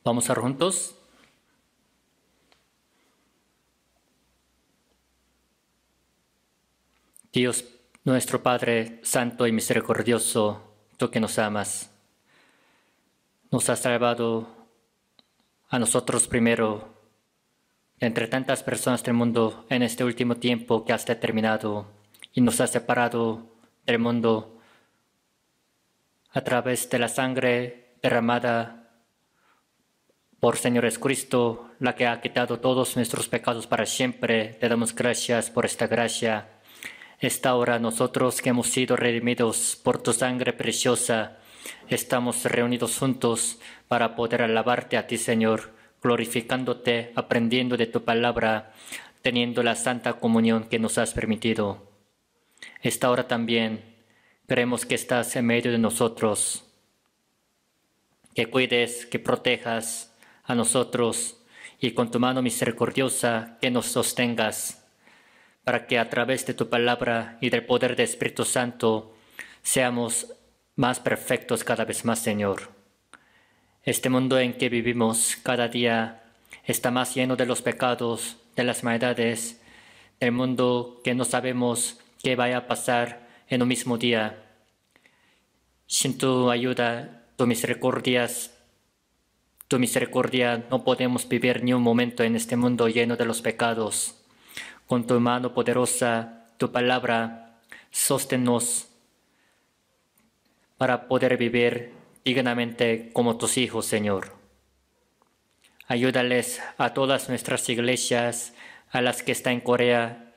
Vamos a orar juntos. Dios, nuestro Padre Santo y Misericordioso, tú que nos amas, nos has salvado a nosotros primero, entre tantas personas del mundo en este último tiempo que has determinado, y nos has separado del mundo a través de la sangre derramada por Señor Jesucristo, la que ha quitado todos nuestros pecados para siempre. Te damos gracias por esta gracia. Esta hora nosotros que hemos sido redimidos por tu sangre preciosa, estamos reunidos juntos para poder alabarte a ti, Señor, glorificándote, aprendiendo de tu palabra, teniendo la santa comunión que nos has permitido. Esta hora también creemos que estás en medio de nosotros, que cuides, que protejas a nosotros y con tu mano misericordiosa que nos sostengas, para que a través de tu palabra y del poder del Espíritu Santo seamos más perfectos cada vez más, Señor. Este mundo en que vivimos cada día está más lleno de los pecados, de las maldades, del mundo que no sabemos qué vaya a pasar en un mismo día. Sin tu ayuda, tu misericordia, no podemos vivir ni un momento en este mundo lleno de los pecados. Con tu mano poderosa, tu palabra, sosténnos para poder vivir dignamente como tus hijos, Señor. Ayúdales a todas nuestras iglesias, a las que están en Corea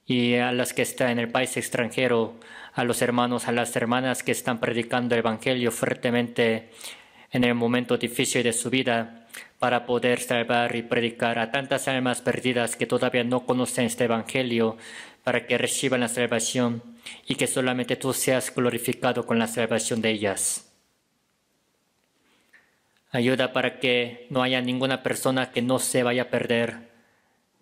y a las que están en el país extranjero, a los hermanos, a las hermanas que están predicando el Evangelio fuertemente en el momento difícil de su vida, para poder salvar y predicar a tantas almas perdidas que todavía no conocen este Evangelio, para que reciban la salvación y que solamente tú seas glorificado con la salvación de ellas. Ayuda para que no haya ninguna persona que no se vaya a perder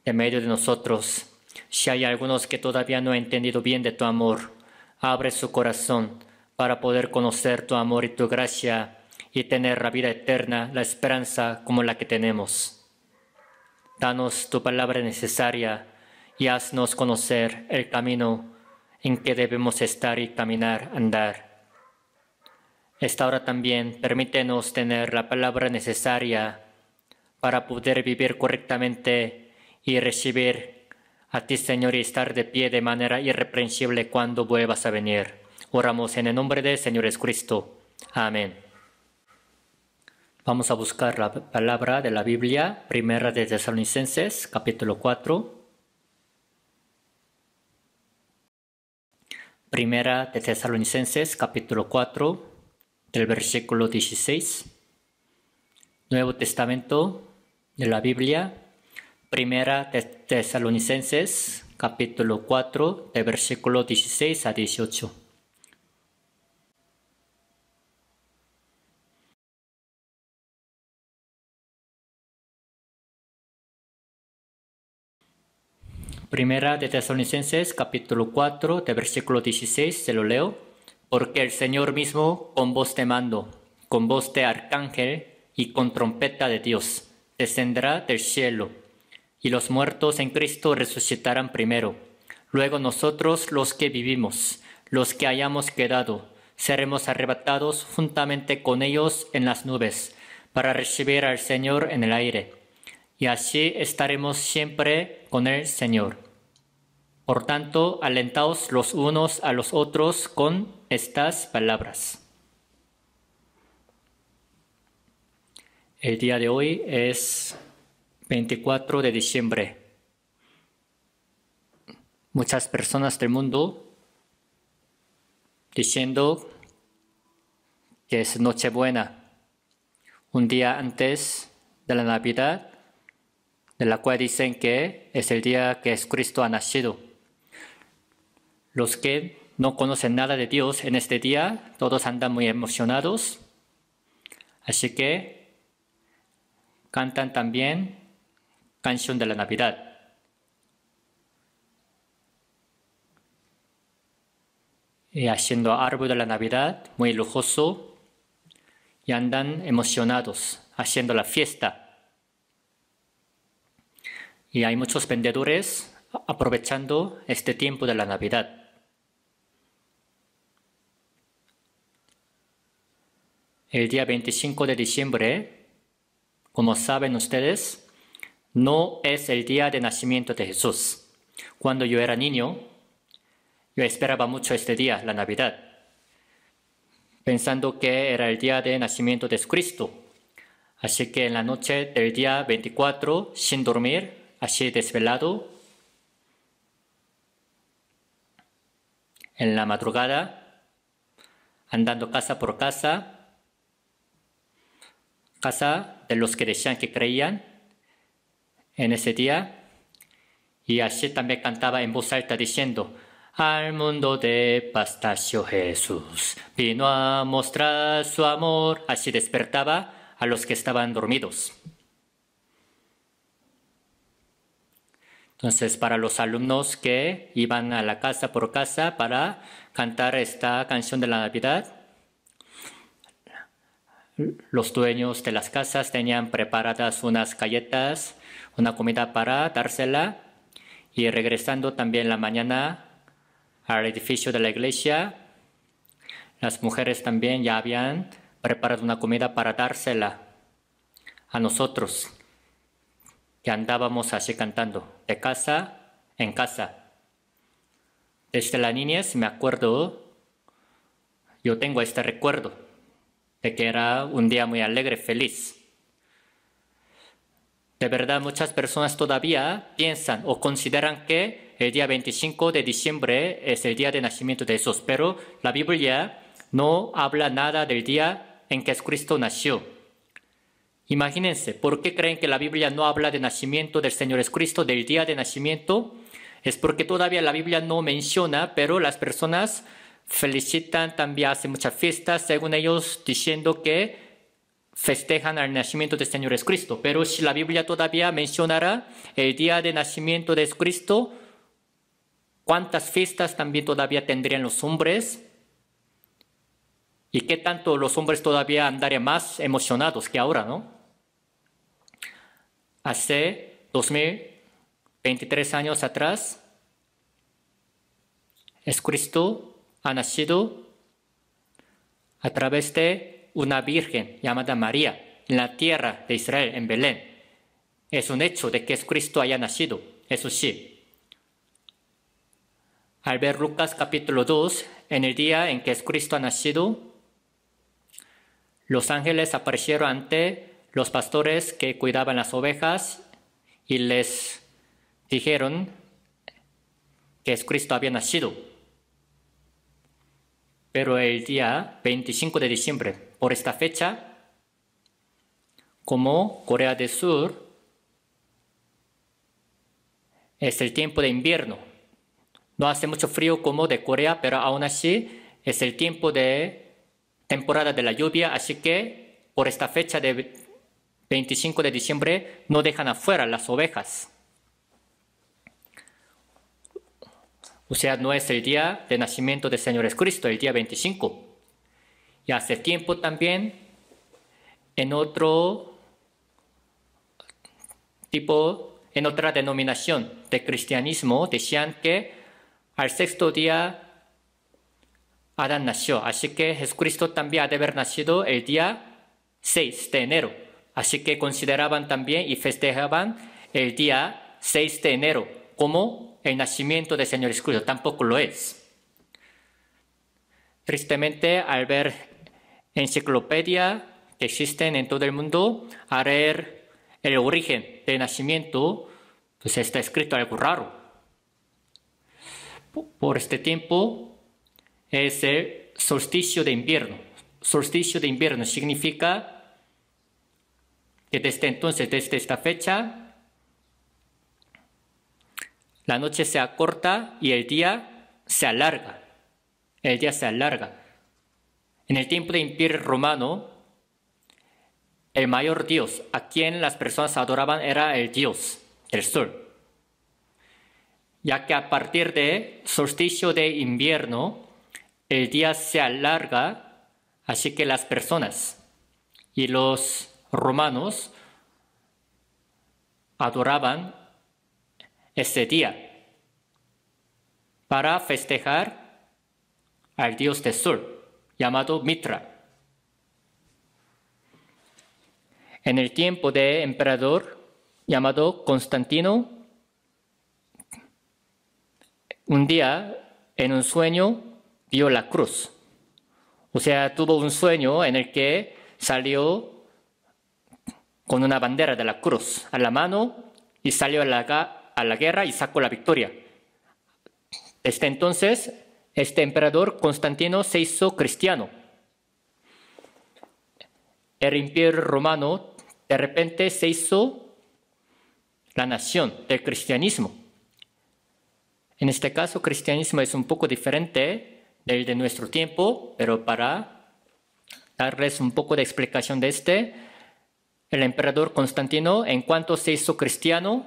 en medio de nosotros. Si hay algunos que todavía no han entendido bien de tu amor, abre su corazón para poder conocer tu amor y tu gracia y tener la vida eterna, la esperanza como la que tenemos. Danos tu palabra necesaria y haznos conocer el camino en que debemos estar y caminar, andar. Esta hora también permítenos tener la palabra necesaria para poder vivir correctamente y recibir a ti, Señor, y estar de pie de manera irreprensible cuando vuelvas a venir. Oramos en el nombre del Señor Jesucristo. Amén. Vamos a buscar la palabra de la Biblia, Primera de Tesalonicenses, capítulo 4. Primera de Tesalonicenses, capítulo 4, del versículo 16. Nuevo Testamento de la Biblia, Primera de Tesalonicenses, capítulo 4, del versículo 16 a 18. Primera de Tesalonicenses, capítulo 4, de versículo 16, se lo leo. Porque el Señor mismo, con voz de mando, con voz de arcángel y con trompeta de Dios, descenderá del cielo, y los muertos en Cristo resucitarán primero. Luego nosotros, los que vivimos, los que hayamos quedado, seremos arrebatados juntamente con ellos en las nubes, para recibir al Señor en el aire. Y así estaremos siempre con el Señor. Por tanto, alentaos los unos a los otros con estas palabras. El día de hoy es 24 de diciembre. Muchas personas del mundo diciendo que es Nochebuena, un día antes de la Navidad, de la cual dicen que es el día que Jesucristo ha nacido. Los que no conocen nada de Dios en este día, todos andan muy emocionados, así que cantan también canción de la Navidad. Y haciendo árbol de la Navidad muy lujoso y andan emocionados, haciendo la fiesta. Y hay muchos vendedores aprovechando este tiempo de la Navidad. El día 25 de diciembre, como saben ustedes, no es el día de nacimiento de Jesús. Cuando yo era niño, yo esperaba mucho este día, la Navidad, pensando que era el día de nacimiento de Cristo. Así que en la noche del día 24, sin dormir, así desvelado, en la madrugada, andando casa por casa de los que decían que creían en ese día, y así también cantaba en voz alta diciendo: al mundo de Pastacio Jesús vino a mostrar su amor. Así despertaba a los que estaban dormidos. Entonces, para los alumnos que iban a la casa por casa para cantar esta canción de la Navidad, los dueños de las casas tenían preparadas unas galletas, una comida para dársela, y regresando también la mañana al edificio de la iglesia, las mujeres también ya habían preparado una comida para dársela a nosotros, que andábamos así cantando, de casa en casa. Desde la niñez me acuerdo, yo tengo este recuerdo de que era un día muy alegre, feliz. De verdad, muchas personas todavía piensan o consideran que el día 25 de diciembre es el día de nacimiento de Jesús, pero la Biblia no habla nada del día en que Cristo nació. Imagínense, ¿por qué creen que la Biblia no habla de nacimiento del Señor Jesucristo, del día de nacimiento? Es porque todavía la Biblia no menciona, pero las personas felicitan, también hacen muchas fiestas, según ellos, diciendo que festejan el nacimiento del Señor Jesucristo. Pero si la Biblia todavía mencionara el día de nacimiento de Jesucristo, ¿cuántas fiestas también todavía tendrían los hombres? ¿Y qué tanto los hombres todavía andarían más emocionados que ahora, no? Hace 2023 años atrás, Jesucristo ha nacido a través de una virgen llamada María en la tierra de Israel, en Belén. Es un hecho de que Jesucristo haya nacido, eso sí. Al ver Lucas capítulo 2, en el día en que Jesucristo ha nacido, los ángeles aparecieron ante los pastores que cuidaban las ovejas y les dijeron que Jesucristo había nacido. Pero el día 25 de diciembre, por esta fecha, como Corea del Sur, es el tiempo de invierno. No hace mucho frío como de Corea, pero aún así es el tiempo de temporada de la lluvia, así que por esta fecha de 25 de diciembre no dejan afuera las ovejas. O sea, no es el día de nacimiento del Señor Jesucristo, el día 25. Y hace tiempo también, en otro tipo, en otra denominación de cristianismo, decían que al sexto día Adán nació. Así que Jesucristo también ha de haber nacido el día 6 de enero. Así que consideraban también y festejaban el día 6 de enero como el nacimiento del Señor Jesucristo. Tampoco lo es. Tristemente, al ver enciclopedia que existen en todo el mundo, al ver el origen del nacimiento, pues está escrito algo raro. Por este tiempo es el solsticio de invierno. Solsticio de invierno significa que desde entonces, desde esta fecha, la noche se acorta y el día se alarga. El día se alarga. En el tiempo del Imperio Romano, el mayor dios a quien las personas adoraban era el dios del sol. Ya que a partir del solsticio de invierno, el día se alarga, así que las personas y los romanos adoraban ese día para festejar al dios del sol, llamado Mitra. En el tiempo del emperador llamado Constantino, un día en un sueño vio la cruz. O sea, tuvo un sueño en el que salió con una bandera de la cruz a la mano y salió a la guerra y sacó la victoria. Desde entonces, este emperador Constantino se hizo cristiano. El imperio romano de repente se hizo la nación del cristianismo. En este caso, cristianismo es un poco diferente del de nuestro tiempo, pero para darles un poco de explicación de el emperador Constantino, en cuanto se hizo cristiano,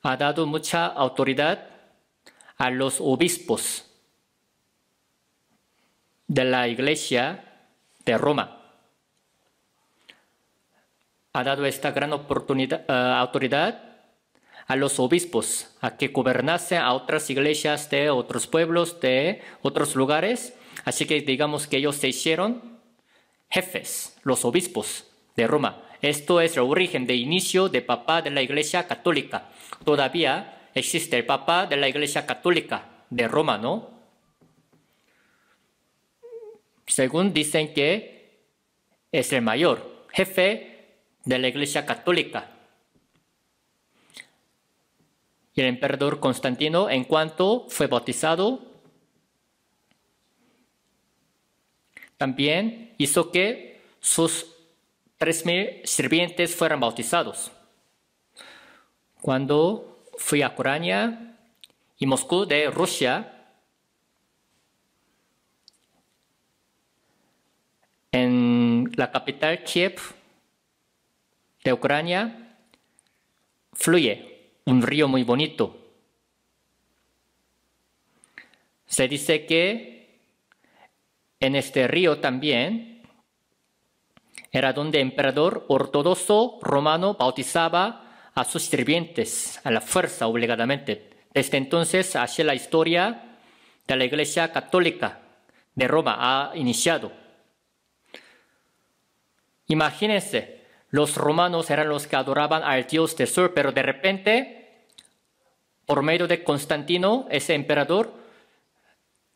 ha dado mucha autoridad a los obispos de la Iglesia de Roma. Ha dado esta gran autoridad a los obispos, a que gobernasen a otras iglesias de otros pueblos, de otros lugares. Así que digamos que ellos se hicieron jefes, los obispos de Roma. Esto es el origen de inicio del Papa de la Iglesia Católica. Todavía existe el Papa de la Iglesia Católica de Roma, ¿no? Según dicen que es el mayor jefe de la Iglesia Católica. Y el emperador Constantino, en cuanto fue bautizado, también hizo que sus 3,000 sirvientes fueran bautizados. Cuando fui a Ucrania y Moscú de Rusia, en la capital Kiev de Ucrania, fluye un río muy bonito. Se dice que en este río también era donde el emperador ortodoxo romano bautizaba a sus sirvientes a la fuerza obligadamente. Desde entonces, así la historia de la Iglesia Católica de Roma ha iniciado. Imagínense, los romanos eran los que adoraban al dios del sol, pero de repente, por medio de Constantino, ese emperador,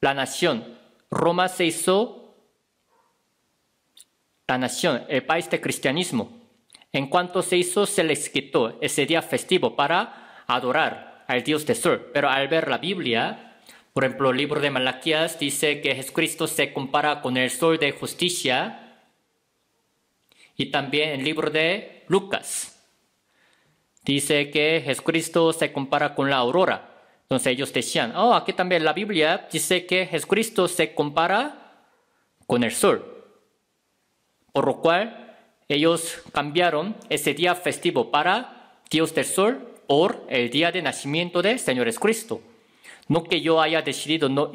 la nación, Roma se hizo la nación, el país de cristianismo. En cuanto se hizo, se les quitó ese día festivo para adorar al dios del sol. Pero al ver la Biblia, por ejemplo, el libro de Malaquías dice que Jesucristo se compara con el sol de justicia. Y también el libro de Lucas dice que Jesucristo se compara con la aurora. Entonces ellos decían, aquí también la Biblia dice que Jesucristo se compara con el sol. Por lo cual ellos cambiaron ese día festivo para Dios del sol por el día de nacimiento del Señor Jesucristo. No que yo haya decidido, no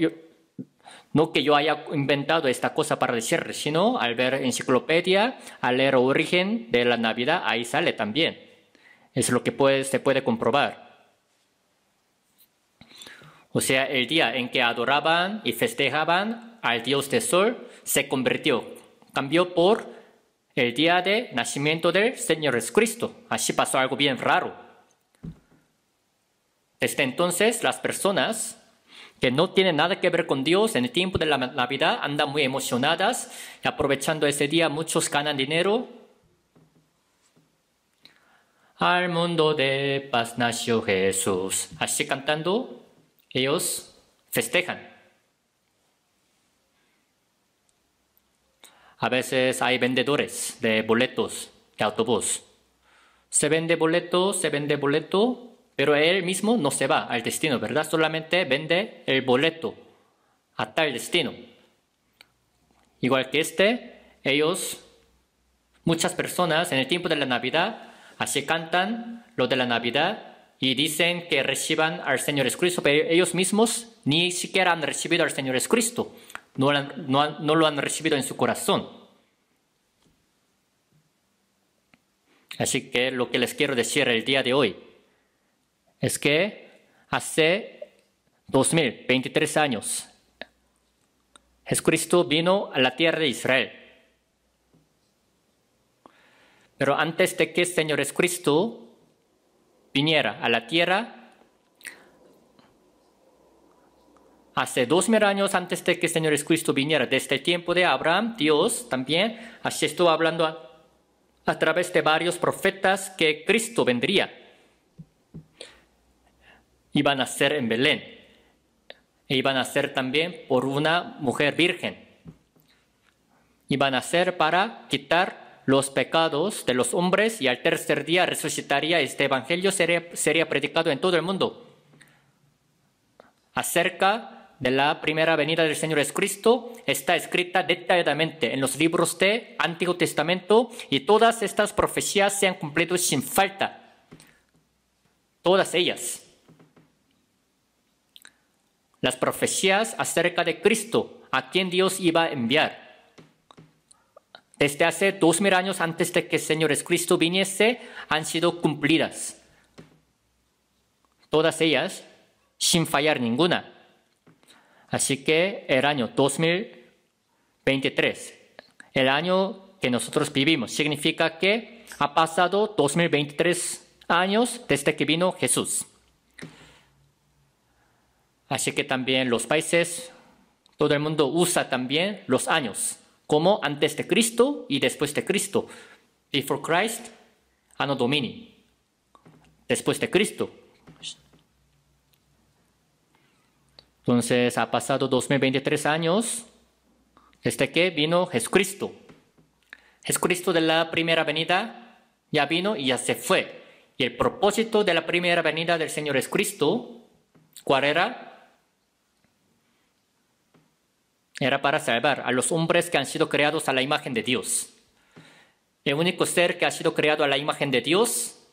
que yo haya inventado esta cosa para decirle, sino al ver enciclopedia, al leer el origen de la Navidad, ahí sale también. Es lo que se puede comprobar. O sea, el día en que adoraban y festejaban al Dios del Sol se cambió por el día de nacimiento del Señor Jesucristo. Así pasó algo bien raro. Desde entonces, las personas que no tienen nada que ver con Dios en el tiempo de la Navidad andan muy emocionadas y aprovechando ese día muchos ganan dinero. Al mundo de paz nació Jesús. Así cantando, ellos festejan. A veces hay vendedores de boletos de autobús. Se vende boleto, pero él mismo no se va al destino, ¿verdad? Solamente vende el boleto a tal destino. Igual que muchas personas en el tiempo de la Navidad, así cantan lo de la Navidad y dicen que reciban al Señor Jesucristo, pero ellos mismos ni siquiera han recibido al Señor Jesucristo. No lo han recibido en su corazón. Así que lo que les quiero decir el día de hoy es que hace 2023 años Jesucristo vino a la tierra de Israel. Pero antes de que el Señor Jesucristo viniera a la tierra, hace 2000 años antes de que el Señor Jesucristo viniera, desde el tiempo de Abraham, Dios también así estuvo hablando a través de varios profetas que Cristo vendría. Iban a ser en Belén. E iban a ser también por una mujer virgen. Iban a ser para quitar los pecados de los hombres y al tercer día resucitaría. Este evangelio sería predicado en todo el mundo. Acerca de la primera venida del Señor Jesucristo está escrita detalladamente en los libros del Antiguo Testamento y todas estas profecías se han cumplido sin falta. Todas ellas. Las profecías acerca de Cristo, a quien Dios iba a enviar. Desde hace 2000 años antes de que el Señor Jesucristo viniese, han sido cumplidas. Todas ellas, sin fallar ninguna. Así que el año 2023, el año que nosotros vivimos, significa que ha pasado 2023 años desde que vino Jesús. Así que también los países, todo el mundo usa también los años, como antes de Cristo y después de Cristo. Before Christ, Anno Domini. Después de Cristo. Entonces ha pasado 2023 años desde que vino Jesucristo. Jesucristo de la primera venida ya vino y ya se fue. Y el propósito de la primera venida del Señor Jesucristo, ¿cuál era? Era para salvar a los hombres que han sido creados a la imagen de Dios. El único ser que ha sido creado a la imagen de Dios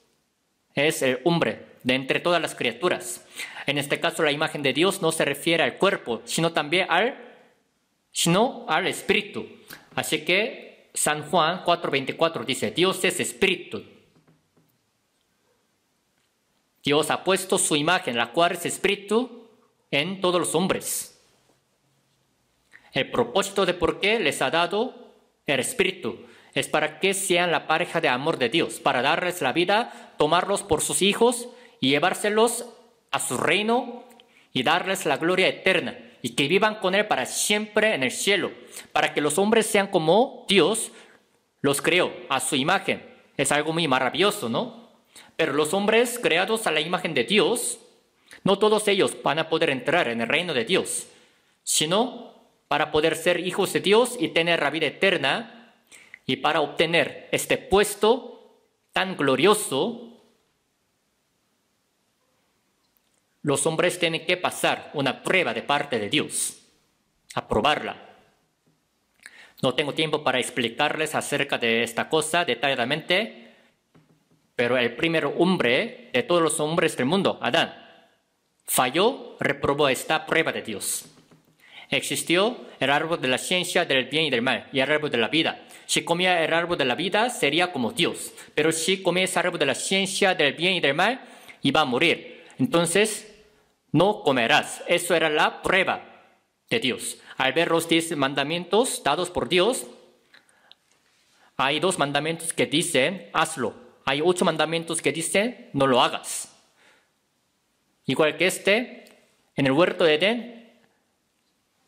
es el hombre, de entre todas las criaturas. En este caso, la imagen de Dios no se refiere al cuerpo, sino también al espíritu. Así que San Juan 4:24 dice, Dios es espíritu. Dios ha puesto su imagen, la cual es espíritu, en todos los hombres. El propósito de por qué les ha dado el Espíritu es para que sean la pareja de amor de Dios, para darles la vida, tomarlos por sus hijos y llevárselos a su reino y darles la gloria eterna y que vivan con Él para siempre en el cielo, para que los hombres sean como Dios los creó a su imagen. Es algo muy maravilloso, ¿no? Pero los hombres creados a la imagen de Dios, no todos ellos van a poder entrar en el reino de Dios, sino para poder ser hijos de Dios y tener la vida eterna, y para obtener este puesto tan glorioso, los hombres tienen que pasar una prueba de parte de Dios, aprobarla. No tengo tiempo para explicarles acerca de esta cosa detalladamente, pero el primer hombre de todos los hombres del mundo, Adán, falló, reprobó esta prueba de Dios. Existió el árbol de la ciencia del bien y del mal y el árbol de la vida. Si comía el árbol de la vida, sería como Dios. Pero si comía ese árbol de la ciencia del bien y del mal, iba a morir. Entonces, no comerás. Eso era la prueba de Dios. Al ver los 10 mandamientos dados por Dios, hay 2 mandamientos que dicen, hazlo. Hay 8 mandamientos que dicen, no lo hagas. Igual que en el huerto de Edén,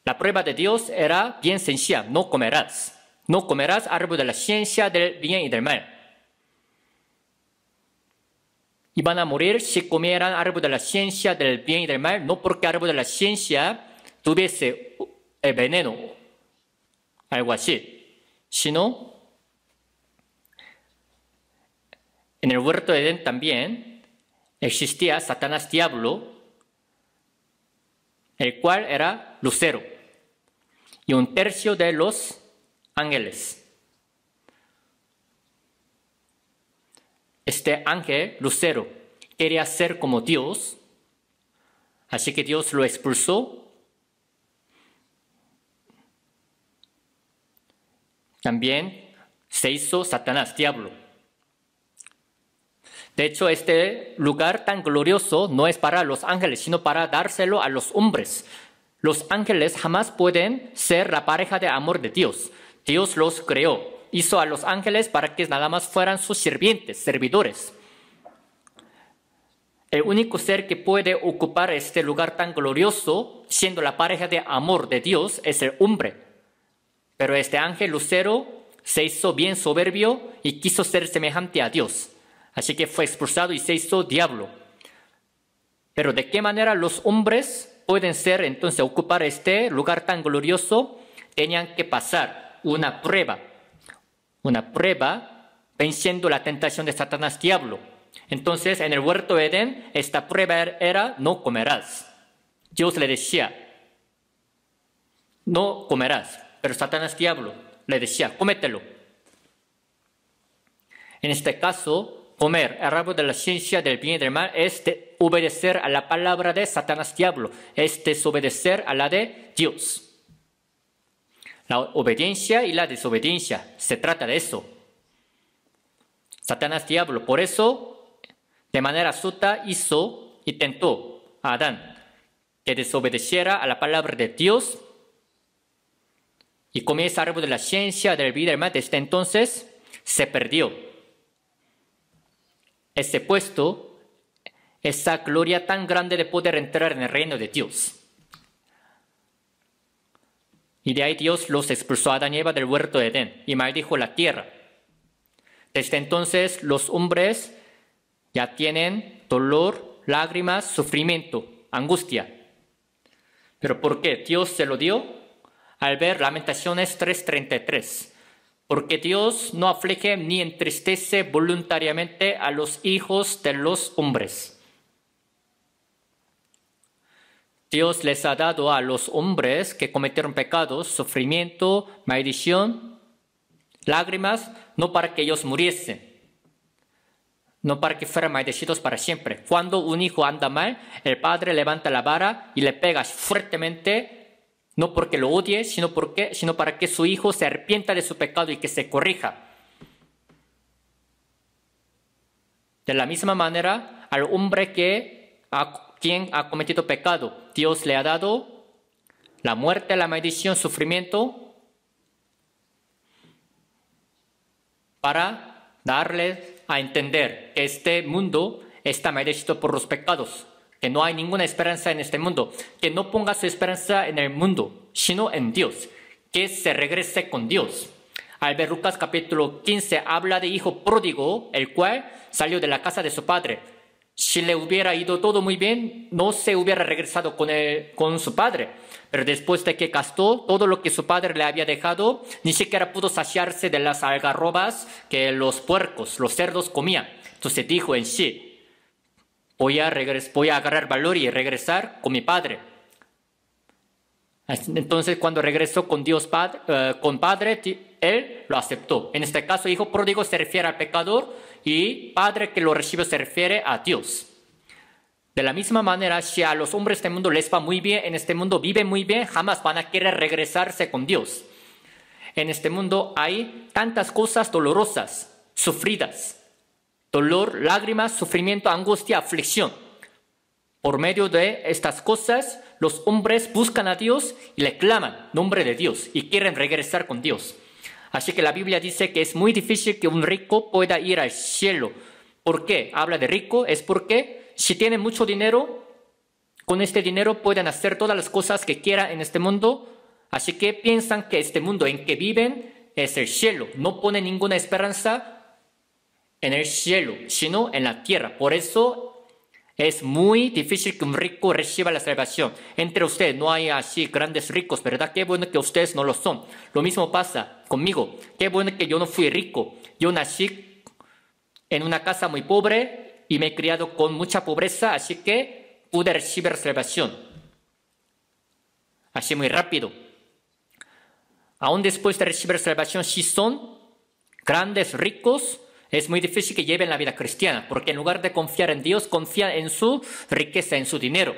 la prueba de Dios era bien sencilla, no comerás. No comerás árbol de la ciencia del bien y del mal. Iban a morir si comieran árbol de la ciencia del bien y del mal, no porque árbol de la ciencia tuviese el veneno, algo así, sino en el huerto de Edén también existía Satanás diablo, el cual era lucero, y 1/3 de los ángeles. Este ángel, lucero, quería ser como Dios, así que Dios lo expulsó. También se hizo Satanás, diablo. De hecho, este lugar tan glorioso no es para los ángeles, sino para dárselo a los hombres. Los ángeles jamás pueden ser la pareja de amor de Dios. Dios los creó, hizo a los ángeles para que nada más fueran sus sirvientes, servidores. El único ser que puede ocupar este lugar tan glorioso, siendo la pareja de amor de Dios, es el hombre. Pero este ángel lucero se hizo bien soberbio y quiso ser semejante a Dios. Así que fue expulsado y se hizo diablo. Pero ¿de qué manera los hombres pueden ser entonces ocupar este lugar tan glorioso? Tenían que pasar una prueba venciendo la tentación de Satanás diablo. Entonces, en el huerto de Edén, esta prueba era: no comerás. Dios le decía, no comerás. Pero Satanás diablo le decía, cómetelo. En este caso, comer el árbol de la ciencia del bien y del mal es obedecer a la palabra de Satanás diablo. Es desobedecer a la de Dios. La obediencia y la desobediencia, se trata de eso. Satanás diablo, por eso, de manera astuta hizo y tentó a Adán que desobedeciera a la palabra de Dios y comió ese árbol de la ciencia del bien y del mal. Desde entonces se perdió ese puesto, esa gloria tan grande de poder entrar en el reino de Dios. Y de ahí Dios los expulsó a Adán y Eva del huerto de Edén y maldijo la tierra. Desde entonces los hombres ya tienen dolor, lágrimas, sufrimiento, angustia. ¿Pero por qué? Dios se lo dio al ver Lamentaciones 3:33. Porque Dios no aflige ni entristece voluntariamente a los hijos de los hombres. Dios les ha dado a los hombres que cometieron pecados, sufrimiento, maldición, lágrimas, no para que ellos muriesen, no para que fueran maldecidos para siempre. Cuando un hijo anda mal, el padre levanta la vara y le pega fuertemente, no porque lo odie, sino para que su hijo se arrepienta de su pecado y que se corrija. De la misma manera, al hombre quien ha cometido pecado, Dios le ha dado la muerte, la maldición, sufrimiento, para darle a entender que este mundo está maldecido por los pecados, que no hay ninguna esperanza en este mundo, que no ponga su esperanza en el mundo, sino en Dios, que se regrese con Dios. Al ver Lucas capítulo 15 habla de hijo pródigo, el cual salió de la casa de su padre. Si le hubiera ido todo muy bien, no se hubiera regresado con su padre. Pero después de que gastó todo lo que su padre le había dejado, ni siquiera pudo saciarse de las algarrobas que los puercos, los cerdos comían. Entonces dijo en sí, voy a agarrar valor y regresar con mi padre. Entonces cuando regresó con Dios con Padre, él lo aceptó. En este caso, hijo pródigo se refiere al pecador y padre que lo recibe se refiere a Dios. De la misma manera, si a los hombres de este mundo les va muy bien, en este mundo viven muy bien, jamás van a querer regresarse con Dios. En este mundo hay tantas cosas dolorosas, sufridas. Dolor, lágrimas, sufrimiento, angustia, aflicción. Por medio de estas cosas, los hombres buscan a Dios y le claman nombre de Dios y quieren regresar con Dios. Así que la Biblia dice que es muy difícil que un rico pueda ir al cielo. ¿Por qué? Habla de rico, es porque si tienen mucho dinero, con este dinero pueden hacer todas las cosas que quieran en este mundo. Así que piensan que este mundo en que viven es el cielo. No ponen ninguna esperanza en el cielo, sino en la tierra. Por eso es muy difícil que un rico reciba la salvación. Entre ustedes no hay así grandes ricos, ¿verdad? Qué bueno que ustedes no lo son. Lo mismo pasa conmigo. Qué bueno que yo no fui rico. Yo nací en una casa muy pobre y me he criado con mucha pobreza, así que pude recibir salvación. Así muy rápido. Aún después de recibir salvación, si son grandes ricos, es muy difícil que lleven la vida cristiana, porque en lugar de confiar en Dios, confían en su riqueza, en su dinero.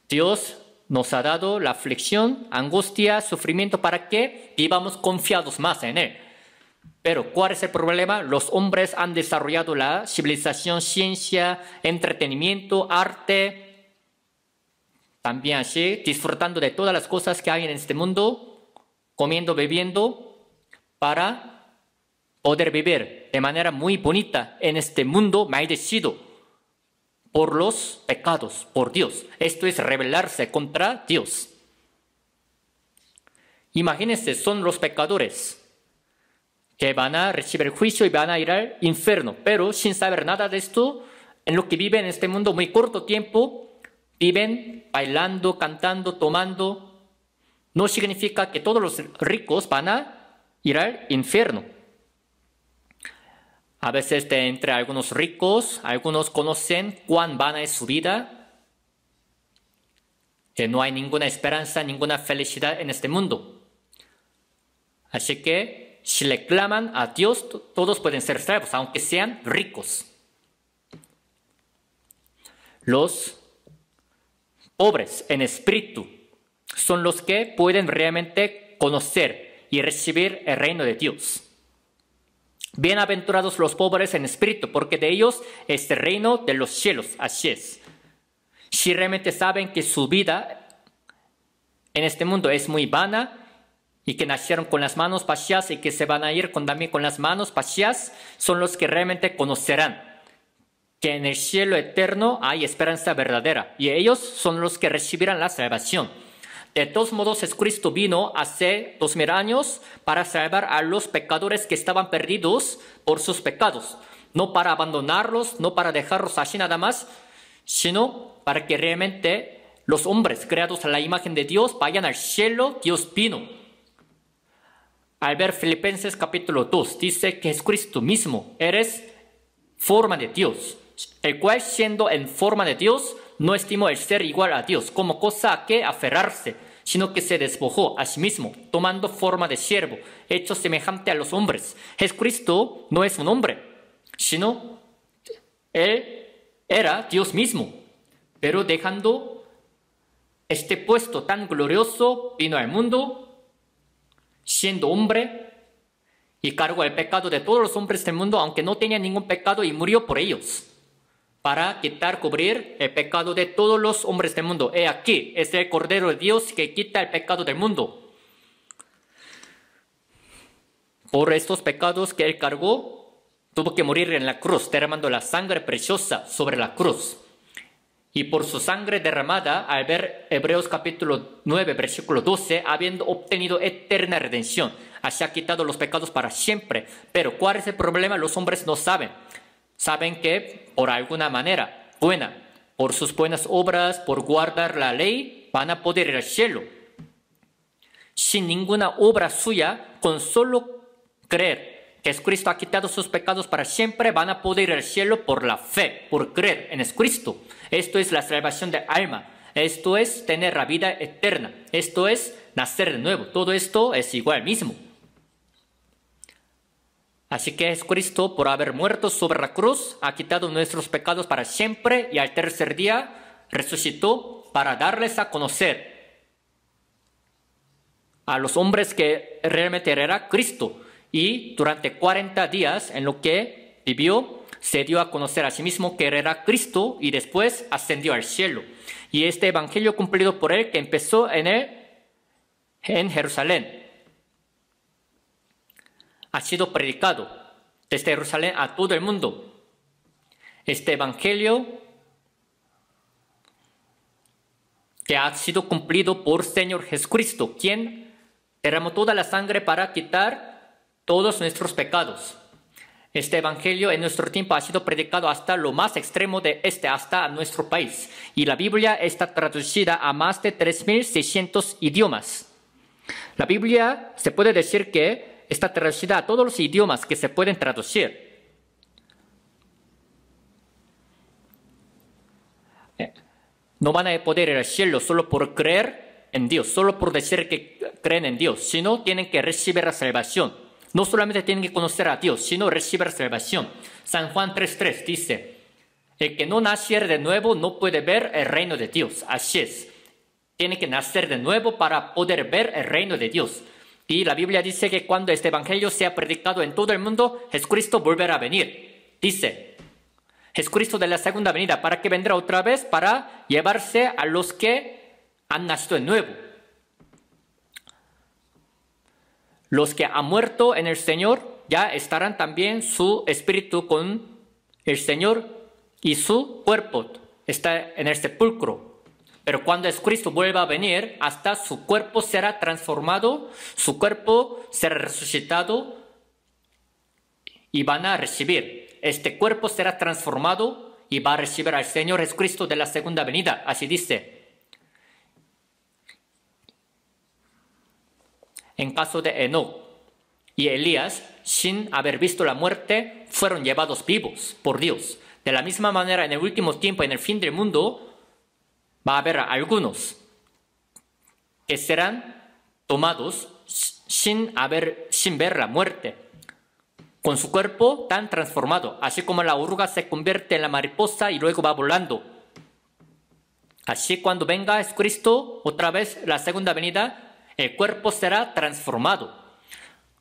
Dios nos ha dado la aflicción, angustia, sufrimiento para que vivamos confiados más en Él. Pero ¿cuál es el problema? Los hombres han desarrollado la civilización, ciencia, entretenimiento, arte, también así, disfrutando de todas las cosas que hay en este mundo, comiendo, bebiendo, para poder vivir de manera muy bonita en este mundo maldecido por los pecados, por Dios. Esto es rebelarse contra Dios. Imagínense, son los pecadores que van a recibir juicio y van a ir al infierno, pero sin saber nada de esto, en lo que viven en este mundo muy corto tiempo, viven bailando, cantando, tomando. No significa que todos los ricos van a ir al infierno. A veces entre algunos ricos, algunos conocen cuán vana es su vida, que no hay ninguna esperanza, ninguna felicidad en este mundo. Así que si le claman a Dios, todos pueden ser salvos, aunque sean ricos. Los pobres en espíritu son los que pueden realmente conocer y recibir el reino de Dios. Bienaventurados los pobres en espíritu, porque de ellos es el reino de los cielos. Así es. Si realmente saben que su vida en este mundo es muy vana y que nacieron con las manos vacías y que se van a ir también con las manos vacías, son los que realmente conocerán que en el cielo eterno hay esperanza verdadera y ellos son los que recibirán la salvación. De todos modos, Jesucristo vino hace 2000 años para salvar a los pecadores que estaban perdidos por sus pecados. No para abandonarlos, no para dejarlos así nada más, sino para que realmente los hombres creados a la imagen de Dios vayan al cielo. Dios vino. Al ver Filipenses capítulo 2, dice que Jesucristo mismo eres forma de Dios, el cual siendo en forma de Dios, no estimó el ser igual a Dios como cosa a que aferrarse, sino que se despojó a sí mismo, tomando forma de siervo, hecho semejante a los hombres. Jesucristo no es un hombre, sino Él era Dios mismo, pero dejando este puesto tan glorioso, vino al mundo, siendo hombre, y cargó el pecado de todos los hombres del mundo, aunque no tenía ningún pecado, y murió por ellos, para cubrir el pecado de todos los hombres del mundo. He aquí, es el Cordero de Dios que quita el pecado del mundo. Por estos pecados que Él cargó, tuvo que morir en la cruz, derramando la sangre preciosa sobre la cruz. Y por su sangre derramada, al ver Hebreos capítulo 9, versículo 12, habiendo obtenido eterna redención, así ha quitado los pecados para siempre. Pero ¿cuál es el problema? Los hombres no saben. Saben que por alguna manera buena, por sus buenas obras, por guardar la ley, van a poder ir al cielo. Sin ninguna obra suya, con solo creer que Jesucristo ha quitado sus pecados para siempre, van a poder ir al cielo por la fe, por creer en Jesucristo. Esto es la salvación del alma. Esto es tener la vida eterna. Esto es nacer de nuevo. Todo esto es igual mismo. Así que Jesucristo, por haber muerto sobre la cruz, ha quitado nuestros pecados para siempre y al tercer día resucitó para darles a conocer a los hombres que realmente era Cristo. Y durante 40 días en lo que vivió, se dio a conocer a sí mismo que era Cristo y después ascendió al cielo. Y este evangelio cumplido por Él, que empezó en Jerusalén, ha sido predicado desde Jerusalén a todo el mundo. Este evangelio que ha sido cumplido por Señor Jesucristo, quien derramó toda la sangre para quitar todos nuestros pecados. Este evangelio en nuestro tiempo ha sido predicado hasta lo más extremo de hasta nuestro país. Y la Biblia está traducida a más de 3.600 idiomas. La Biblia se puede decir que está traducida a todos los idiomas que se pueden traducir. No van a poder ir al cielo solo por creer en Dios, solo por decir que creen en Dios, sino tienen que recibir la salvación. No solamente tienen que conocer a Dios, sino recibir salvación. San Juan 3:3 dice, el que no naciere de nuevo no puede ver el reino de Dios. Así es. Tiene que nacer de nuevo para poder ver el reino de Dios. Y la Biblia dice que cuando este evangelio sea predicado en todo el mundo, Jesucristo volverá a venir. Dice, Jesucristo de la segunda venida, ¿para qué vendrá otra vez? Para llevarse a los que han nacido de nuevo. Los que han muerto en el Señor ya estarán también su espíritu con el Señor y su cuerpo está en el sepulcro. Pero cuando Jesucristo vuelva a venir, hasta su cuerpo será transformado, su cuerpo será resucitado y van a recibir. Este cuerpo será transformado y va a recibir al Señor Jesucristo de la segunda venida. Así dice. En caso de Enoc y Elías, sin haber visto la muerte, fueron llevados vivos por Dios. De la misma manera, en el último tiempo, en el fin del mundo, va a haber algunos que serán tomados sin ver la muerte, con su cuerpo tan transformado, así como la oruga se convierte en la mariposa y luego va volando. Así cuando venga Jesucristo, otra vez la segunda venida, el cuerpo será transformado.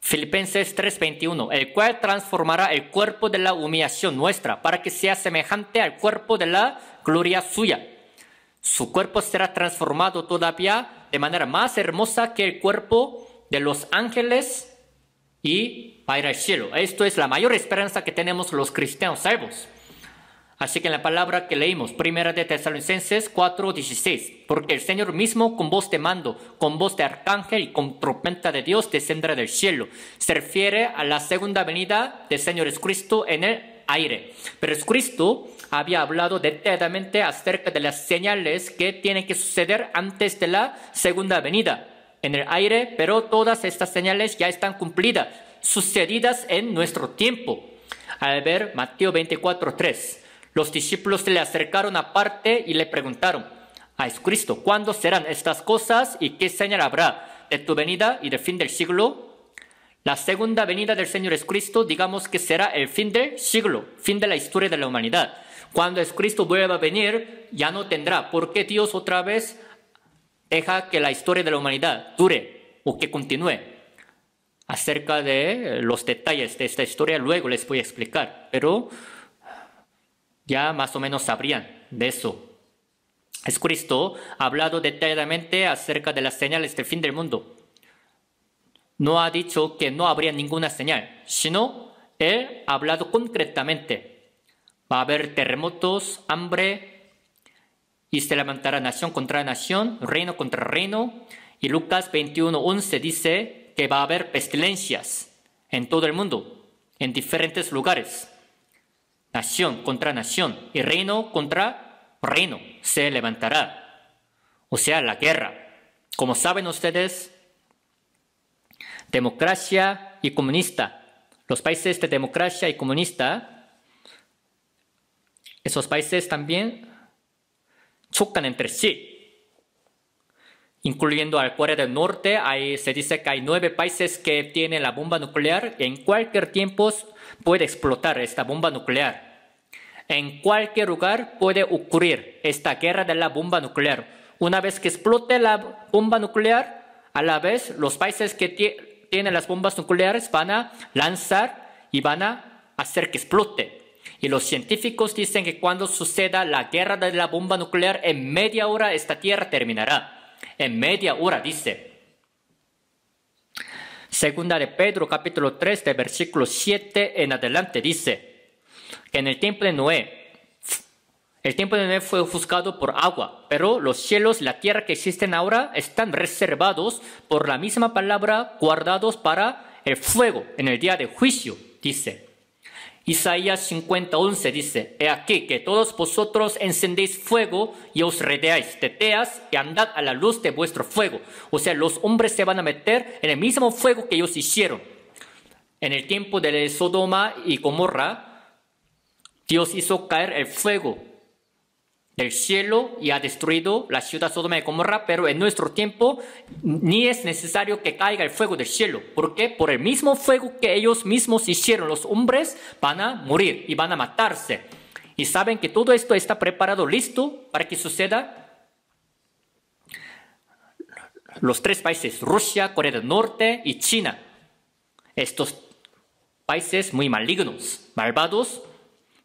Filipenses 3:21, el cual transformará el cuerpo de la humillación nuestra para que sea semejante al cuerpo de la gloria suya. Su cuerpo será transformado todavía de manera más hermosa que el cuerpo de los ángeles y va a ir al cielo. Esto es la mayor esperanza que tenemos los cristianos salvos. Así que en la palabra que leímos, primera de Tesalonicenses 4:16, porque el Señor mismo con voz de mando, con voz de arcángel y con trompeta de Dios descenderá del cielo. Se refiere a la segunda venida del Señor Jesucristo en el aire. Pero Jesucristo había hablado detalladamente acerca de las señales que tienen que suceder antes de la segunda venida en el aire, pero todas estas señales ya están cumplidas, sucedidas en nuestro tiempo. Al ver Mateo 24:3, los discípulos se le acercaron aparte y le preguntaron a Jesucristo, ¿cuándo serán estas cosas y qué señal habrá de tu venida y del fin del siglo? La segunda venida del Señor Jesucristo, digamos que será el fin del siglo, fin de la historia de la humanidad. Cuando Jesucristo vuelva a venir, ya no tendrá, porque Dios otra vez deja que la historia de la humanidad dure o que continúe. Acerca de los detalles de esta historia luego les voy a explicar, pero ya más o menos sabrían de eso. Jesucristo ha hablado detalladamente acerca de las señales del fin del mundo. No ha dicho que no habría ninguna señal, sino Él ha hablado concretamente. Va a haber terremotos, hambre, y se levantará nación contra nación, reino contra reino. Y Lucas 21:11 dice que va a haber pestilencias en todo el mundo, en diferentes lugares. Nación contra nación y reino contra reino se levantará. O sea, la guerra. Como saben ustedes, democracia y comunista. Los países de democracia y comunista, esos países también chocan entre sí. Incluyendo a Corea del Norte, se dice que hay 9 países que tienen la bomba nuclear. En cualquier tiempo puede explotar esta bomba nuclear. En cualquier lugar puede ocurrir esta guerra de la bomba nuclear. Una vez que explote la bomba nuclear, a la vez los países que tienen las bombas nucleares van a lanzar y van a hacer que explote. Y los científicos dicen que cuando suceda la guerra de la bomba nuclear, en media hora esta tierra terminará. En media hora, dice. Segunda de Pedro, capítulo 3, de versículo 7 en adelante, dice que en el tiempo de Noé, fue ofuscado por agua, pero los cielos y la tierra que existen ahora están reservados por la misma palabra, guardados para el fuego en el día de juicio, dice. Isaías 50:11 dice, he aquí que todos vosotros encendéis fuego y os rodeáis de teas y andad a la luz de vuestro fuego. O sea, los hombres se van a meter en el mismo fuego que ellos hicieron. En el tiempo de Sodoma y Gomorra, Dios hizo caer el fuego del cielo y ha destruido la ciudad Sodoma y Gomorra, pero en nuestro tiempo ni es necesario que caiga el fuego del cielo, porque por el mismo fuego que ellos mismos hicieron, los hombres van a morir y van a matarse. Y saben que todo esto está preparado, listo para que suceda. los tres países, Rusia, Corea del Norte y China. Estos países muy malignos, malvados,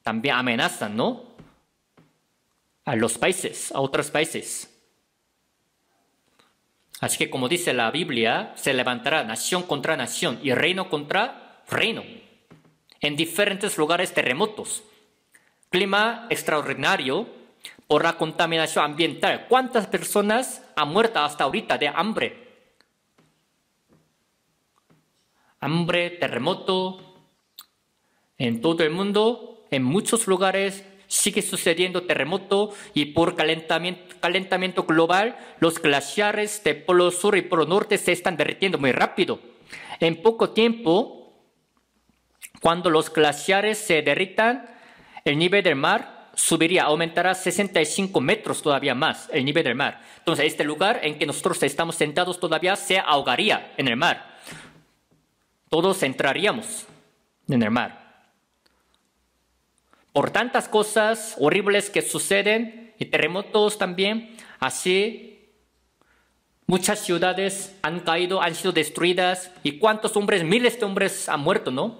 también amenazan, ¿no? A los países, a otros países. Así que como dice la Biblia, se levantará nación contra nación y reino contra reino. En diferentes lugares terremotos. Clima extraordinario por la contaminación ambiental. ¿Cuántas personas han muerto hasta ahorita de hambre? Hambre, terremoto. En todo el mundo, en muchos lugares, sigue sucediendo terremoto y por calentamiento global, los glaciares de Polo Sur y Polo Norte se están derritiendo muy rápido. En poco tiempo, cuando los glaciares se derritan, el nivel del mar subiría, aumentará 65 metros todavía más el nivel del mar. Entonces, este lugar en que nosotros estamos sentados todavía se ahogaría en el mar. Todos entraríamos en el mar. Por tantas cosas horribles que suceden, y terremotos también, así muchas ciudades han caído, han sido destruidas, y cuántos hombres, miles de hombres han muerto, ¿no?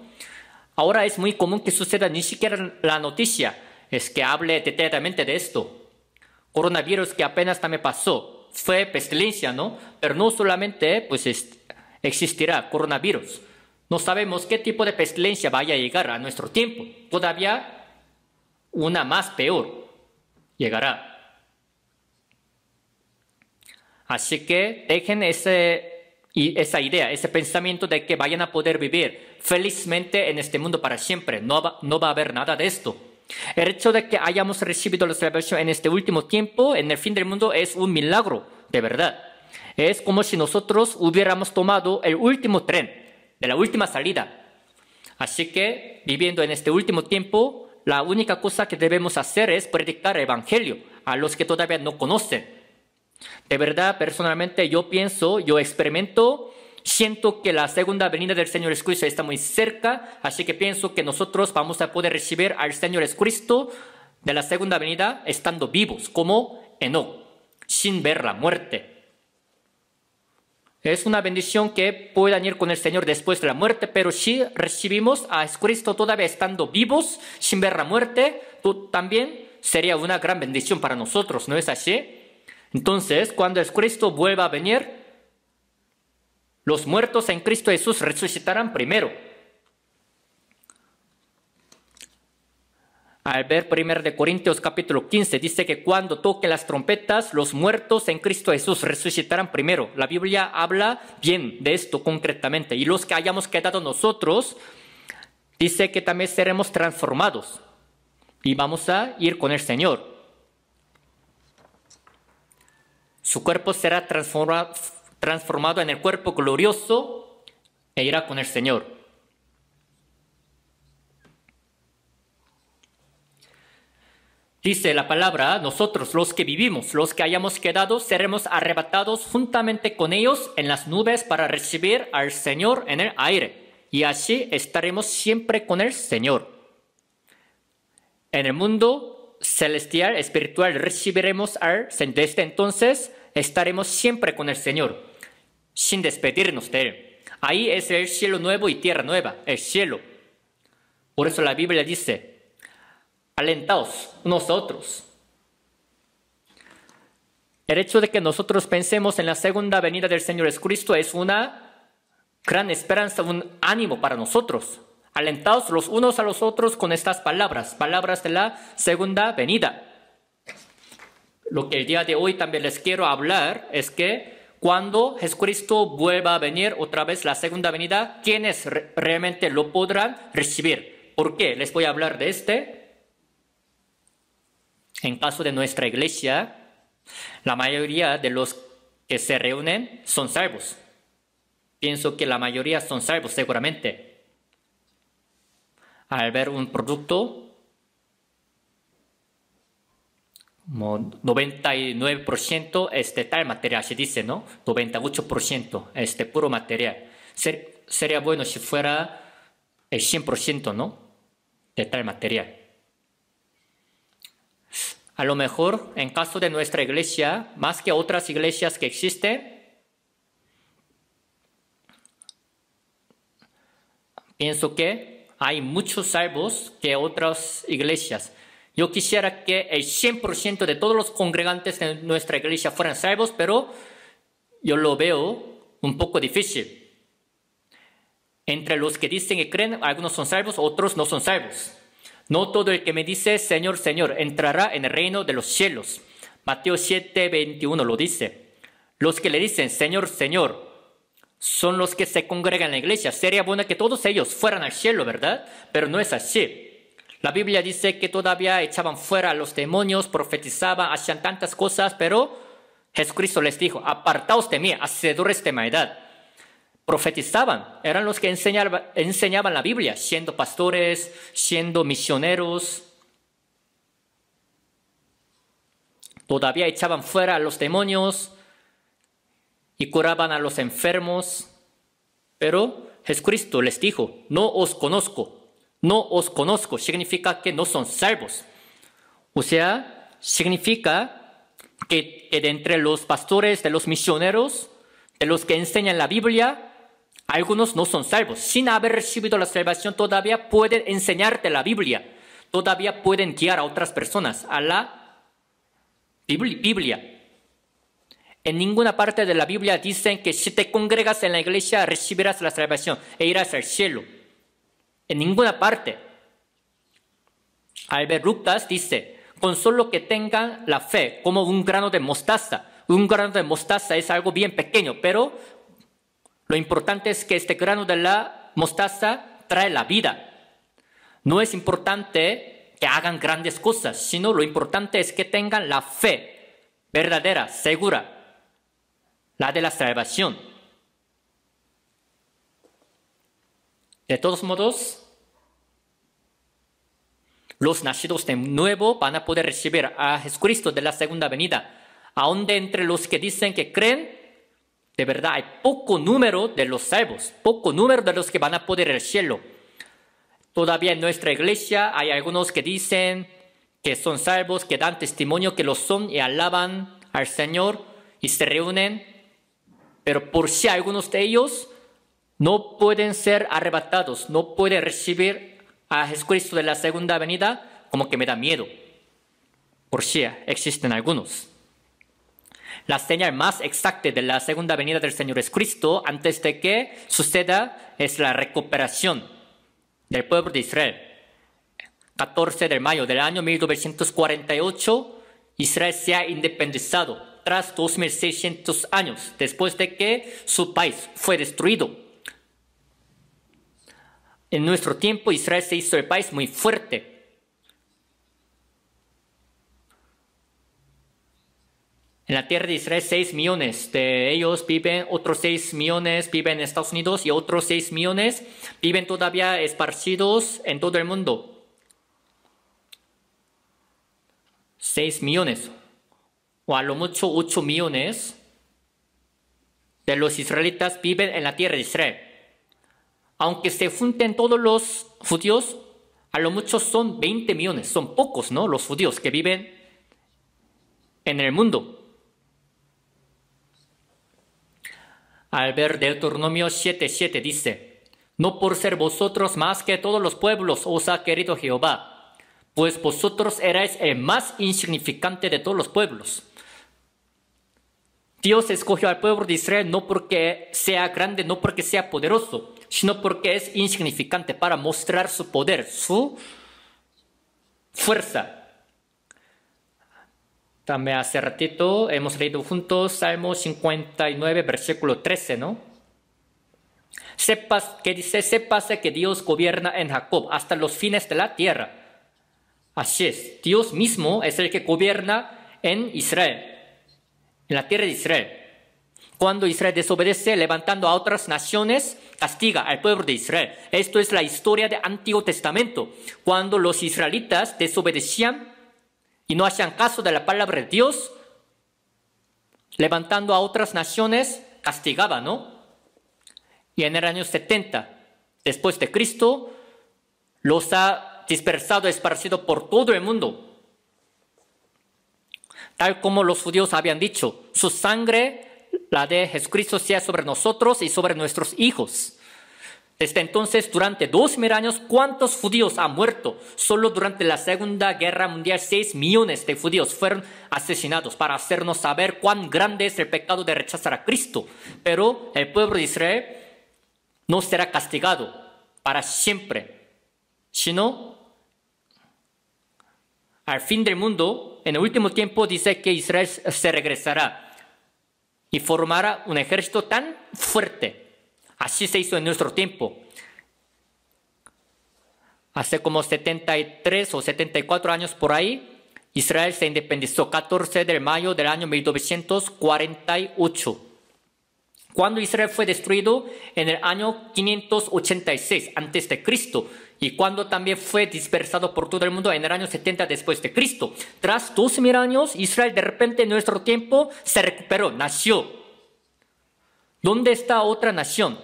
Ahora es muy común que suceda, ni siquiera la noticia es que hable detalladamente de esto. Coronavirus que apenas también pasó, fue pestilencia, ¿no? Pero no solamente pues existirá coronavirus. No sabemos qué tipo de pestilencia vaya a llegar a nuestro tiempo. Todavía una más peor llegará. Así que dejen esa idea, ese pensamiento de que vayan a poder vivir felizmente en este mundo para siempre. No va a haber nada de esto. El hecho de que hayamos recibido la salvación en este último tiempo, en el fin del mundo, es un milagro, de verdad. Es como si nosotros hubiéramos tomado el último tren, de la última salida. Así que, viviendo en este último tiempo, la única cosa que debemos hacer es predicar el Evangelio a los que todavía no conocen. De verdad, personalmente, yo experimento, siento que la segunda venida del Señor Jesucristo está muy cerca, así que pienso que nosotros vamos a poder recibir al Señor Jesucristo de la segunda venida estando vivos, como Enoc, sin ver la muerte. Es una bendición que puedan ir con el Señor después de la muerte, pero si recibimos a Jesucristo todavía estando vivos, sin ver la muerte, también sería una gran bendición para nosotros, ¿no es así? Entonces, cuando Jesucristo vuelva a venir, los muertos en Cristo Jesús resucitarán primero. Al ver 1 Corintios capítulo 15, dice que cuando toque las trompetas, los muertos en Cristo Jesús resucitarán primero. La Biblia habla bien de esto concretamente. Y los que hayamos quedado nosotros, dice que también seremos transformados. Y vamos a ir con el Señor. Su cuerpo será transformado en el cuerpo glorioso e irá con el Señor. Dice la palabra, nosotros los que vivimos, los que hayamos quedado, seremos arrebatados juntamente con ellos en las nubes para recibir al Señor en el aire. Y así estaremos siempre con el Señor. En el mundo celestial, espiritual, recibiremos desde entonces estaremos siempre con el Señor, sin despedirnos de Él. Ahí es el cielo nuevo y tierra nueva, el cielo. Por eso la Biblia dice, alentaos unos a otros. El hecho de que nosotros pensemos en la segunda venida del Señor Jesucristo es una gran esperanza, un ánimo para nosotros. Alentaos los unos a los otros con estas palabras de la segunda venida. Lo que el día de hoy también les quiero hablar es que cuando Jesucristo vuelva a venir otra vez la segunda venida, ¿quiénes realmente lo podrán recibir? ¿Por qué? Les voy a hablar de En caso de nuestra iglesia, la mayoría de los que se reúnen son salvos. Pienso que la mayoría son salvos seguramente. Al ver un producto, como 99% es de tal material, se dice, ¿no? 98% es de puro material. Sería bueno si fuera el 100%, ¿no? De tal material. A lo mejor, en caso de nuestra iglesia, más que otras iglesias que existen, pienso que hay muchos salvos que otras iglesias. Yo quisiera que el 100% de todos los congregantes de nuestra iglesia fueran salvos, pero yo lo veo un poco difícil. Entre los que dicen que creen, algunos son salvos, otros no son salvos. No todo el que me dice Señor, Señor, entrará en el reino de los cielos. Mateo 7:21 lo dice. Los que le dicen Señor, Señor, son los que se congregan en la iglesia. Sería bueno que todos ellos fueran al cielo, ¿verdad? Pero no es así. La Biblia dice que todavía echaban fuera a los demonios, profetizaban, hacían tantas cosas, pero Jesucristo les dijo, apartaos de mí, hacedores de maldad. Profetizaban, eran los que enseñaban la Biblia, siendo pastores, siendo misioneros. Todavía echaban fuera a los demonios y curaban a los enfermos. Pero Jesucristo les dijo, no os conozco. No os conozco, significa que no son salvos. O sea, significa que de entre los pastores, de los misioneros, de los que enseñan la Biblia, algunos no son salvos. Sin haber recibido la salvación, todavía pueden enseñarte la Biblia. Todavía pueden guiar a otras personas a la Biblia. En ninguna parte de la Biblia dicen que si te congregas en la iglesia recibirás la salvación e irás al cielo. En ninguna parte. Albert Lucas dice, con solo que tengan la fe como un grano de mostaza. Un grano de mostaza es algo bien pequeño, pero lo importante es que este grano de la mostaza trae la vida. No es importante que hagan grandes cosas, sino lo importante es que tengan la fe verdadera, segura, la de la salvación. De todos modos, los nacidos de nuevo van a poder recibir a Jesucristo de la segunda venida. Aún de entre los que dicen que creen, de verdad hay poco número de los salvos, poco número de los que van a poder ir al cielo. Todavía en nuestra iglesia hay algunos que dicen que son salvos, que dan testimonio que lo son y alaban al Señor y se reúnen. Pero por si algunos de ellos no pueden ser arrebatados, no pueden recibir a Jesucristo de la segunda venida, como que me da miedo. Por si existen algunos. La señal más exacta de la segunda venida del Señor Jesucristo antes de que suceda es la recuperación del pueblo de Israel. 14 de mayo del año 1948, Israel se ha independizado tras 2600 años después de que su país fue destruido. En nuestro tiempo, Israel se hizo el país muy fuerte. En la tierra de Israel, 6 millones de ellos viven, otros 6 millones viven en Estados Unidos y otros 6 millones viven todavía esparcidos en todo el mundo. 6 millones, o a lo mucho 8 millones de los israelitas viven en la tierra de Israel. Aunque se junten todos los judíos, a lo mucho son 20 millones. Son pocos, ¿no? Los judíos que viven en el mundo. Al ver Deuteronomio 7:7 dice, no por ser vosotros más que todos los pueblos os ha querido Jehová, pues vosotros erais el más insignificante de todos los pueblos. Dios escogió al pueblo de Israel no porque sea grande, no porque sea poderoso, sino porque es insignificante para mostrar su poder, su fuerza. También hace ratito hemos leído juntos Salmo 59, versículo 13, ¿no? Que dice, sépase que Dios gobierna en Jacob hasta los fines de la tierra. Así es, Dios mismo es el que gobierna en Israel, en la tierra de Israel. Cuando Israel desobedece, levantando a otras naciones, castiga al pueblo de Israel. Esto es la historia del Antiguo Testamento. Cuando los israelitas desobedecían y no hacían caso de la palabra de Dios, levantando a otras naciones, castigaba, ¿no? Y en el año 70, después de Cristo, los ha dispersado, esparcido por todo el mundo. Tal como los judíos habían dicho, su sangre, la de Jesucristo, sea sobre nosotros y sobre nuestros hijos. Desde entonces, durante 2000 años, ¿cuántos judíos han muerto? Solo durante la Segunda Guerra Mundial, 6 millones de judíos fueron asesinados para hacernos saber cuán grande es el pecado de rechazar a Cristo. Pero el pueblo de Israel no será castigado para siempre, sino al fin del mundo, en el último tiempo, dice que Israel se regresará y formará un ejército tan fuerte. Así se hizo en nuestro tiempo. Hace como 73 o 74 años por ahí, Israel se independizó 14 de mayo del año 1948. Cuando Israel fue destruido en el año 586 a.C. y cuando también fue dispersado por todo el mundo en el año 70 después de Cristo. Tras 2000 años, Israel de repente en nuestro tiempo se recuperó, nació. ¿Dónde está otra nación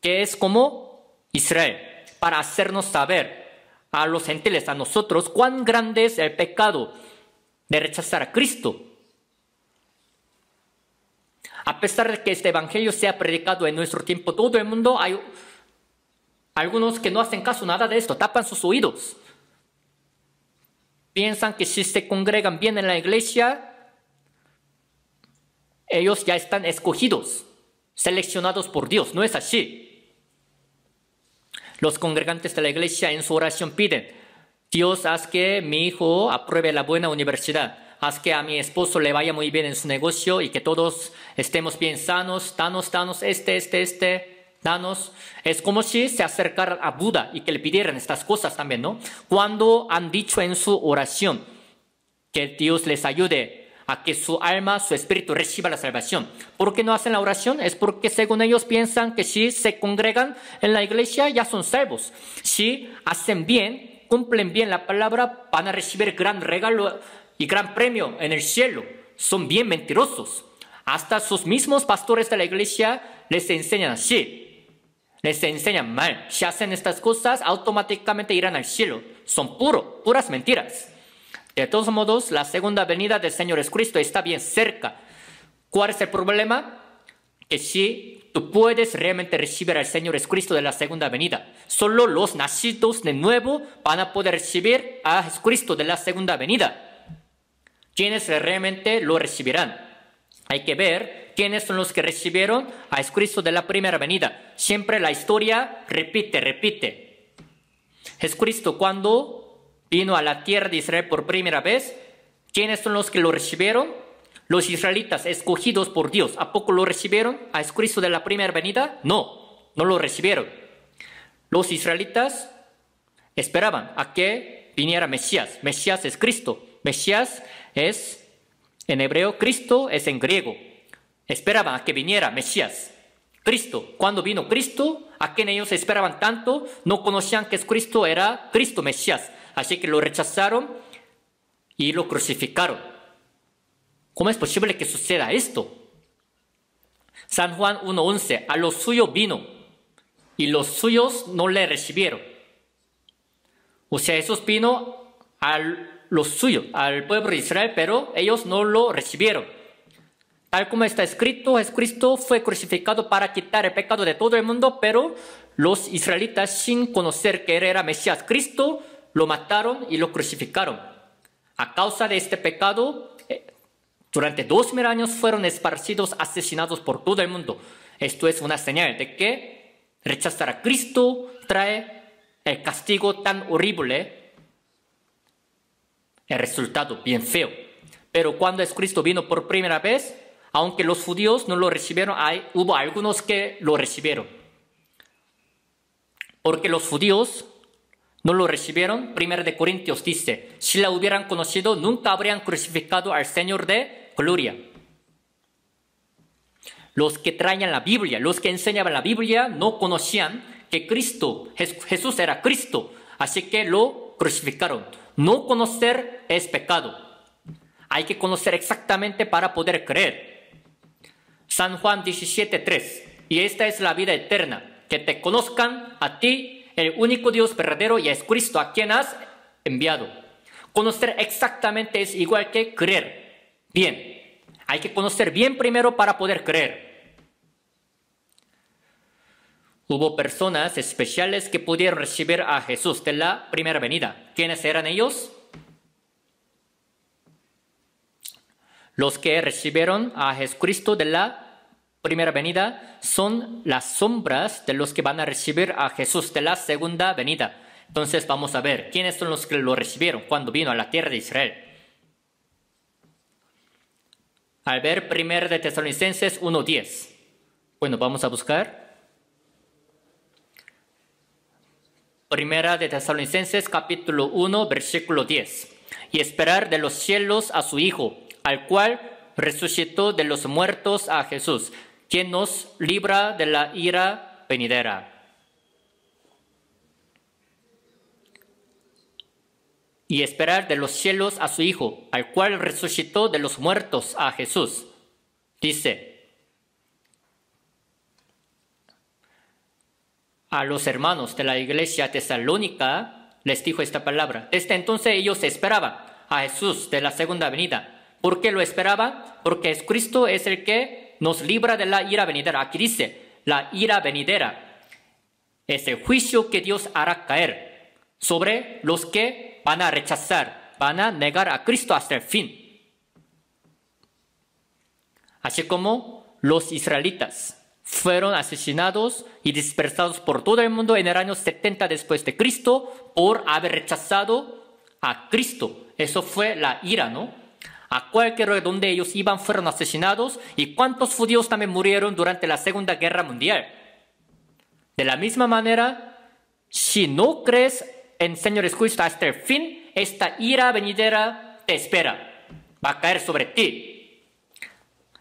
que es como Israel? Para hacernos saber a los gentiles, a nosotros, cuán grande es el pecado de rechazar a Cristo. A pesar de que este evangelio sea predicado en nuestro tiempo, todo el mundo, hay algunos que no hacen caso nada de esto, tapan sus oídos. Piensan que si se congregan bien en la iglesia, ellos ya están escogidos, seleccionados por Dios. No es así. Los congregantes de la iglesia en su oración piden: Dios, haz que mi hijo apruebe la buena universidad. Haz que a mi esposo le vaya muy bien en su negocio y que todos estemos bien sanos. Danos, danos. Es como si se acercaran a Buda y que le pidieran estas cosas también, ¿no? Cuando han dicho en su oración que Dios les ayude a que su alma, su espíritu reciba la salvación. ¿Por qué no hacen la oración? Es porque según ellos piensan que si se congregan en la iglesia ya son salvos. Si hacen bien, cumplen bien la palabra, van a recibir gran regalo y gran premio en el cielo. Son bien mentirosos. Hasta sus mismos pastores de la iglesia les enseñan así. Les enseñan mal. Si hacen estas cosas, automáticamente irán al cielo. Son puras mentiras. De todos modos, la segunda venida del Señor Jesucristo está bien cerca. ¿Cuál es el problema? Que si tú puedes realmente recibir al Señor Jesucristo de la segunda venida, solo los nacidos de nuevo van a poder recibir a Jesucristo de la segunda venida. ¿Quiénes realmente lo recibirán? Hay que ver quiénes son los que recibieron a Jesucristo de la primera venida. Siempre la historia repite. Jesucristo cuando vino a la tierra de Israel por primera vez, ¿quiénes son los que lo recibieron? Los israelitas escogidos por Dios. ¿A poco lo recibieron a Jesucristo de la primera venida? No lo recibieron. Los israelitas esperaban a que viniera Mesías. Mesías es Cristo. Mesías es en hebreo, Cristo es en griego. Esperaban a que viniera Mesías. Cristo. Cuando vino Cristo, ¿a quién ellos esperaban tanto? No conocían que Cristo era Cristo Mesías. Así que lo rechazaron y lo crucificaron. ¿Cómo es posible que suceda esto? San Juan 1:11, a los suyos vino y los suyos no le recibieron. O sea, Jesús vino a los suyos, al pueblo de Israel, pero ellos no lo recibieron. Tal como está escrito, Jesucristo fue crucificado para quitar el pecado de todo el mundo, pero los israelitas, sin conocer que él era Mesías Cristo, lo mataron y lo crucificaron. A causa de este pecado, durante 2000 años fueron esparcidos, asesinados por todo el mundo. Esto es una señal de que rechazar a Cristo trae el castigo tan horrible, el resultado bien feo. Pero cuando Jesucristo vino por primera vez, aunque los judíos no lo recibieron, hubo algunos que lo recibieron. Porque los judíos no lo recibieron. 1 Corintios dice, si la hubieran conocido, nunca habrían crucificado al Señor de gloria. Los que traían la Biblia, los que enseñaban la Biblia, no conocían que Jesús era Cristo, así que lo crucificaron. No conocer es pecado. Hay que conocer exactamente para poder creer. San Juan 17:3, y esta es la vida eterna, que te conozcan a ti, el único Dios verdadero, y a Jesucristo a quien has enviado. Conocer exactamente es igual que creer bien. Hay que conocer bien primero para poder creer. Hubo personas especiales que pudieron recibir a Jesús de la primera venida. ¿Quiénes eran ellos? Los que recibieron a Jesucristo de la primera venida son las sombras de los que van a recibir a Jesús de la segunda venida. Entonces vamos a ver quiénes son los que lo recibieron cuando vino a la tierra de Israel. Al ver 1 de Tesalonicenses 1:10. Bueno, vamos a buscar. 1 de Tesalonicenses capítulo 1, versículo 10. Y esperar de los cielos a su Hijo, al cual resucitó de los muertos a Jesús, quien nos libra de la ira venidera. Y esperar de los cielos a su Hijo, al cual resucitó de los muertos a Jesús. Dice a los hermanos de la iglesia tesalónica, les dijo esta palabra. Desde entonces ellos esperaban a Jesús de la segunda venida. ¿Por qué lo esperaban? Porque Cristo es el que nos libra de la ira venidera. Aquí dice, la ira venidera es el juicio que Dios hará caer sobre los que van a rechazar, van a negar a Cristo hasta el fin. Así como los israelitas fueron asesinados y dispersados por todo el mundo en el año 70 después de Cristo por haber rechazado a Cristo. Eso fue la ira, ¿no? A cualquier lugar donde ellos iban fueron asesinados, y cuántos judíos también murieron durante la Segunda Guerra Mundial. De la misma manera, si no crees en Señor Jesucristo hasta el fin, esta ira venidera te espera, va a caer sobre ti.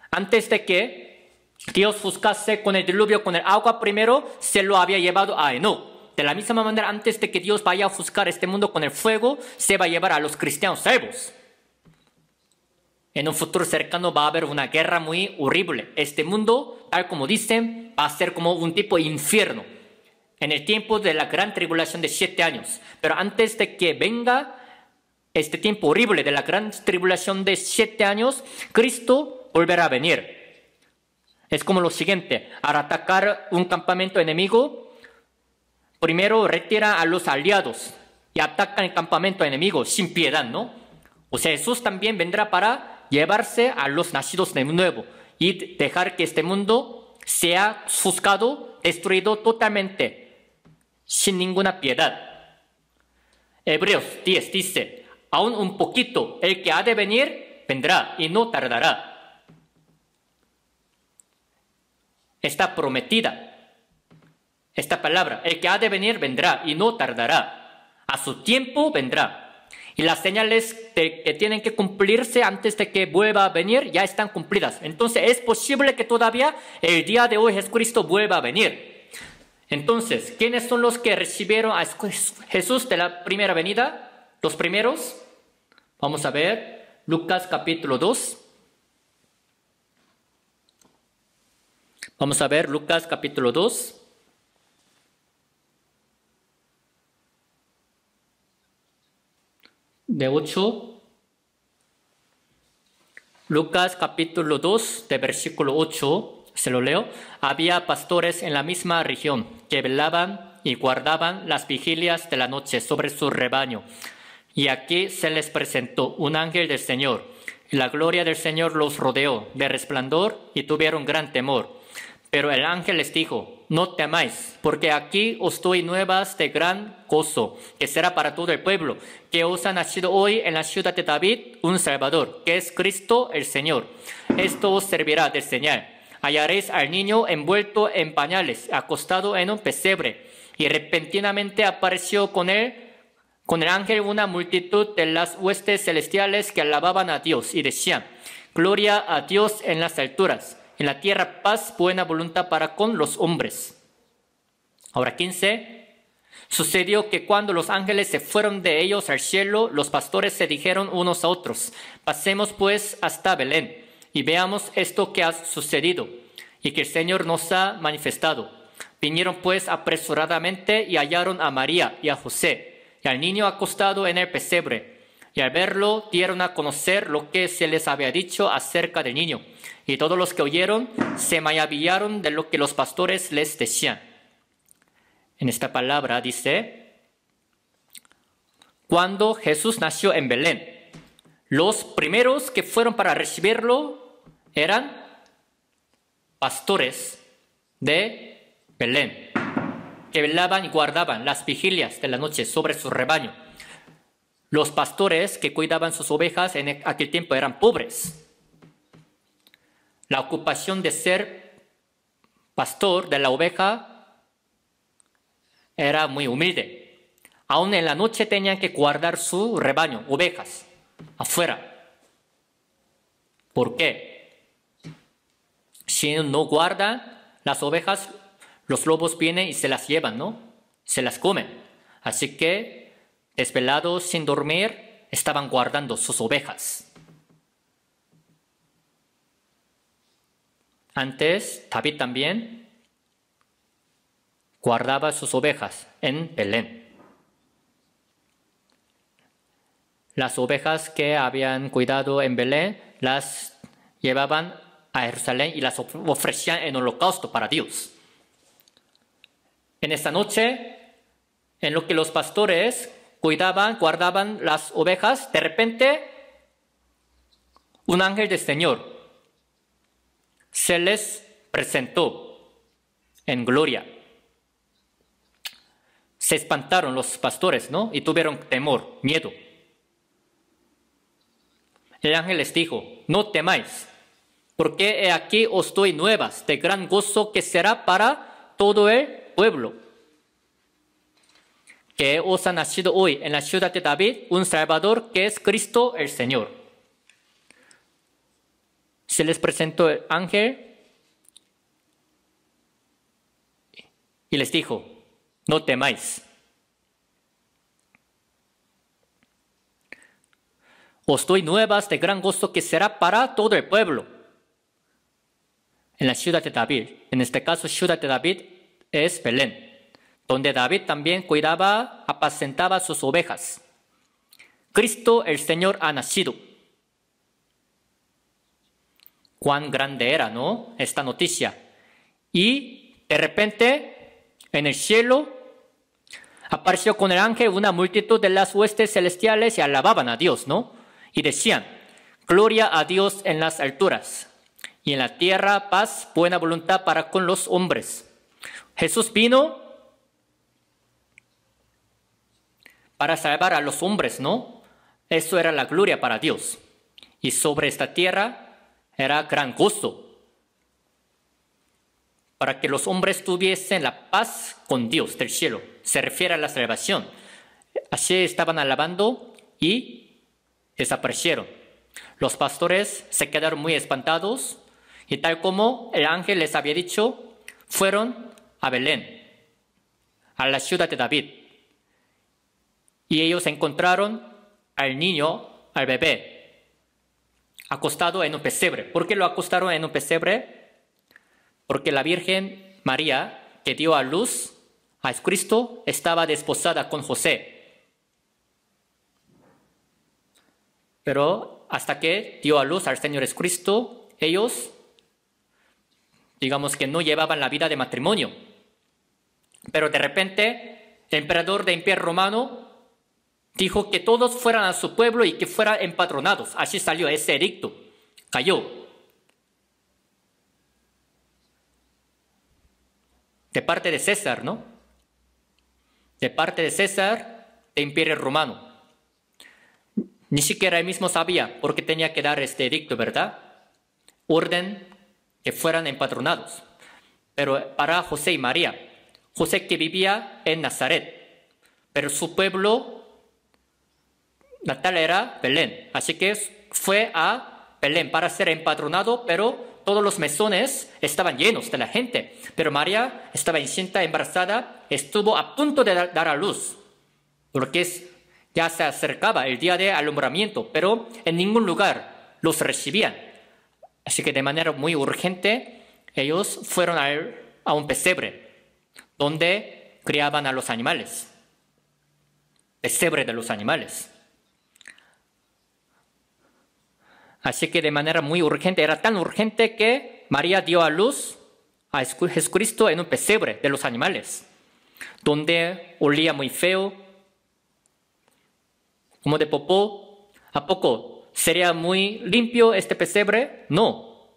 Antes de que Dios juzgase con el diluvio, con el agua primero, se lo había llevado a Enoc. De la misma manera, antes de que Dios vaya a juzgar este mundo con el fuego, se va a llevar a los cristianos salvos. En un futuro cercano va a haber una guerra muy horrible. Este mundo, tal como dicen, va a ser como un tipo de infierno en el tiempo de la gran tribulación de 7 años. Pero antes de que venga este tiempo horrible de la gran tribulación de 7 años, Cristo volverá a venir. Es como lo siguiente: al atacar un campamento enemigo, primero retira a los aliados y atacan el campamento enemigo sin piedad, ¿no? O sea, Jesús también vendrá para llevarse a los nacidos de nuevo y dejar que este mundo sea juzgado, destruido totalmente, sin ninguna piedad. Hebreos 10 dice, aún un poquito, el que ha de venir, vendrá y no tardará. Está prometida esta palabra, el que ha de venir vendrá y no tardará, a su tiempo vendrá. Y las señales que tienen que cumplirse antes de que vuelva a venir ya están cumplidas. Entonces es posible que todavía el día de hoy Jesucristo vuelva a venir. Entonces, ¿quiénes son los que recibieron a Jesús de la primera venida? Los primeros. Vamos a ver Lucas capítulo 2. Vamos a ver Lucas capítulo 2. De 8. Lucas capítulo 2 de versículo 8. Se lo leo. Había pastores en la misma región que velaban y guardaban las vigilias de la noche sobre su rebaño. Y aquí se les presentó un ángel del Señor. Y la gloria del Señor los rodeó de resplandor y tuvieron gran temor. Pero el ángel les dijo, no temáis, porque aquí os doy nuevas de gran gozo, que será para todo el pueblo, que os ha nacido hoy en la ciudad de David un Salvador, que es Cristo el Señor. Esto os servirá de señal. Hallaréis al niño envuelto en pañales, acostado en un pesebre. Y repentinamente apareció con el ángel una multitud de las huestes celestiales que alababan a Dios y decían, gloria a Dios en las alturas. En la tierra paz, buena voluntad para con los hombres. Ahora 15. Sucedió que cuando los ángeles se fueron de ellos al cielo, los pastores se dijeron unos a otros, pasemos pues hasta Belén y veamos esto que ha sucedido y que el Señor nos ha manifestado. Vinieron pues apresuradamente y hallaron a María y a José y al niño acostado en el pesebre. Y al verlo dieron a conocer lo que se les había dicho acerca del niño. Y todos los que oyeron se maravillaron de lo que los pastores les decían. En esta palabra dice, cuando Jesús nació en Belén, los primeros que fueron para recibirlo eran pastores de Belén, que velaban y guardaban las vigilias de la noche sobre su rebaño. Los pastores que cuidaban sus ovejas en aquel tiempo eran pobres. La ocupación de ser pastor de la oveja era muy humilde. Aún en la noche tenían que guardar su rebaño, ovejas, afuera. ¿Por qué? Si no guardan las ovejas, los lobos vienen y se las llevan, ¿no? Se las comen. Así que, desvelados, sin dormir, estaban guardando sus ovejas. Antes, David también guardaba sus ovejas en Belén. Las ovejas que habían cuidado en Belén las llevaban a Jerusalén y las ofrecían en holocausto para Dios. En esta noche, en lo que los pastores cuidaban, guardaban las ovejas, de repente un ángel del Señor se les presentó en gloria. Se espantaron los pastores, ¿no? Y tuvieron temor, miedo. El ángel les dijo, no temáis, porque he aquí os doy nuevas de gran gozo que será para todo el pueblo. Que os ha nacido hoy en la ciudad de David un Salvador que es Cristo el Señor. Se les presentó el ángel y les dijo, no temáis. Os doy nuevas de gran gozo que será para todo el pueblo. En la ciudad de David, en este caso ciudad de David es Belén, donde David también cuidaba, apacentaba sus ovejas. Cristo el Señor ha nacido. Cuán grande era, ¿no? Esta noticia. Y de repente, en el cielo, apareció con el ángel una multitud de las huestes celestiales y alababan a Dios, ¿no? Y decían, gloria a Dios en las alturas, y en la tierra paz, buena voluntad para con los hombres. Jesús vino para salvar a los hombres, ¿no? Eso era la gloria para Dios. Y sobre esta tierra era gran gozo, para que los hombres tuviesen la paz con Dios del cielo. Se refiere a la salvación. Así estaban alabando y desaparecieron. Los pastores se quedaron muy espantados y tal como el ángel les había dicho, fueron a Belén, a la ciudad de David. Y ellos encontraron al niño, al bebé, acostado en un pesebre. ¿Por qué lo acostaron en un pesebre? Porque la Virgen María, que dio a luz a Jesucristo, estaba desposada con José. Pero hasta que dio a luz al Señor Jesucristo, ellos, digamos que no llevaban la vida de matrimonio. Pero de repente, el emperador del Imperio Romano dijo que todos fueran a su pueblo y que fueran empadronados. Así salió ese edicto. Cayó. De parte de César, ¿no? De parte de César, del Imperio Romano. Ni siquiera él mismo sabía por qué tenía que dar este edicto, ¿verdad? Orden que fueran empadronados. Pero para José y María, José que vivía en Nazaret, pero su pueblo natal era Belén. Así que fue a Belén para ser empadronado, pero todos los mesones estaban llenos de la gente. Pero María estaba encinta, embarazada, estuvo a punto de dar a luz, porque ya se acercaba el día de alumbramiento, pero en ningún lugar los recibían. Así que de manera muy urgente, ellos fueron a un pesebre, donde criaban a los animales. Pesebre de los animales. Así que de manera muy urgente, era tan urgente que María dio a luz a Jesucristo en un pesebre de los animales. donde olía muy feo, como de popó. ¿A poco sería muy limpio este pesebre? No.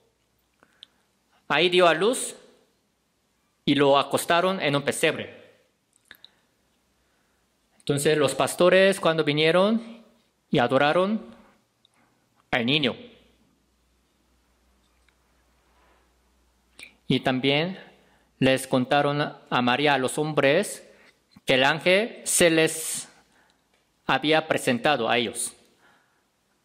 Ahí dio a luz y lo acostaron en un pesebre. Entonces los pastores cuando vinieron y adoraron al niño. Y también les contaron a María, a los hombres, que el ángel se les había presentado a ellos.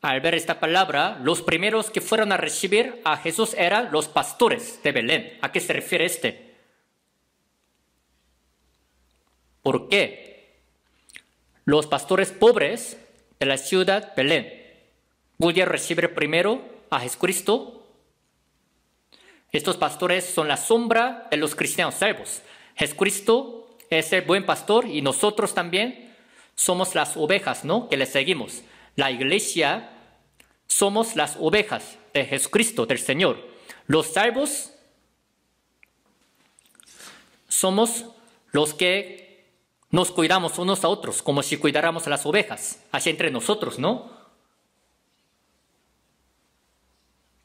Al ver esta palabra, los primeros que fueron a recibir a Jesús eran los pastores de Belén. ¿A qué se refiere este? ¿Por qué? Los pastores pobres de la ciudad Belén pudieron recibir primero a Jesucristo. Estos pastores son la sombra de los cristianos salvos. Jesucristo es el buen pastor y nosotros también somos las ovejas, ¿no?, que le seguimos. La iglesia somos las ovejas de Jesucristo, del Señor. Los salvos somos los que nos cuidamos unos a otros, como si cuidáramos a las ovejas, así entre nosotros, ¿no?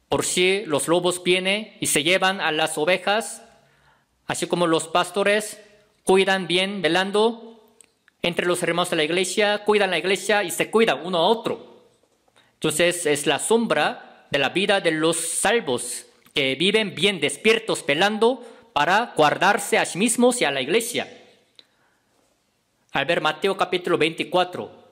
Por si los lobos vienen y se llevan a las ovejas, así como los pastores cuidan bien, velando entre los hermanos de la iglesia, cuidan la iglesia y se cuidan uno a otro. Entonces es la sombra de la vida de los salvos que viven bien despiertos, velando para guardarse a sí mismos y a la iglesia. Al ver Mateo capítulo 24,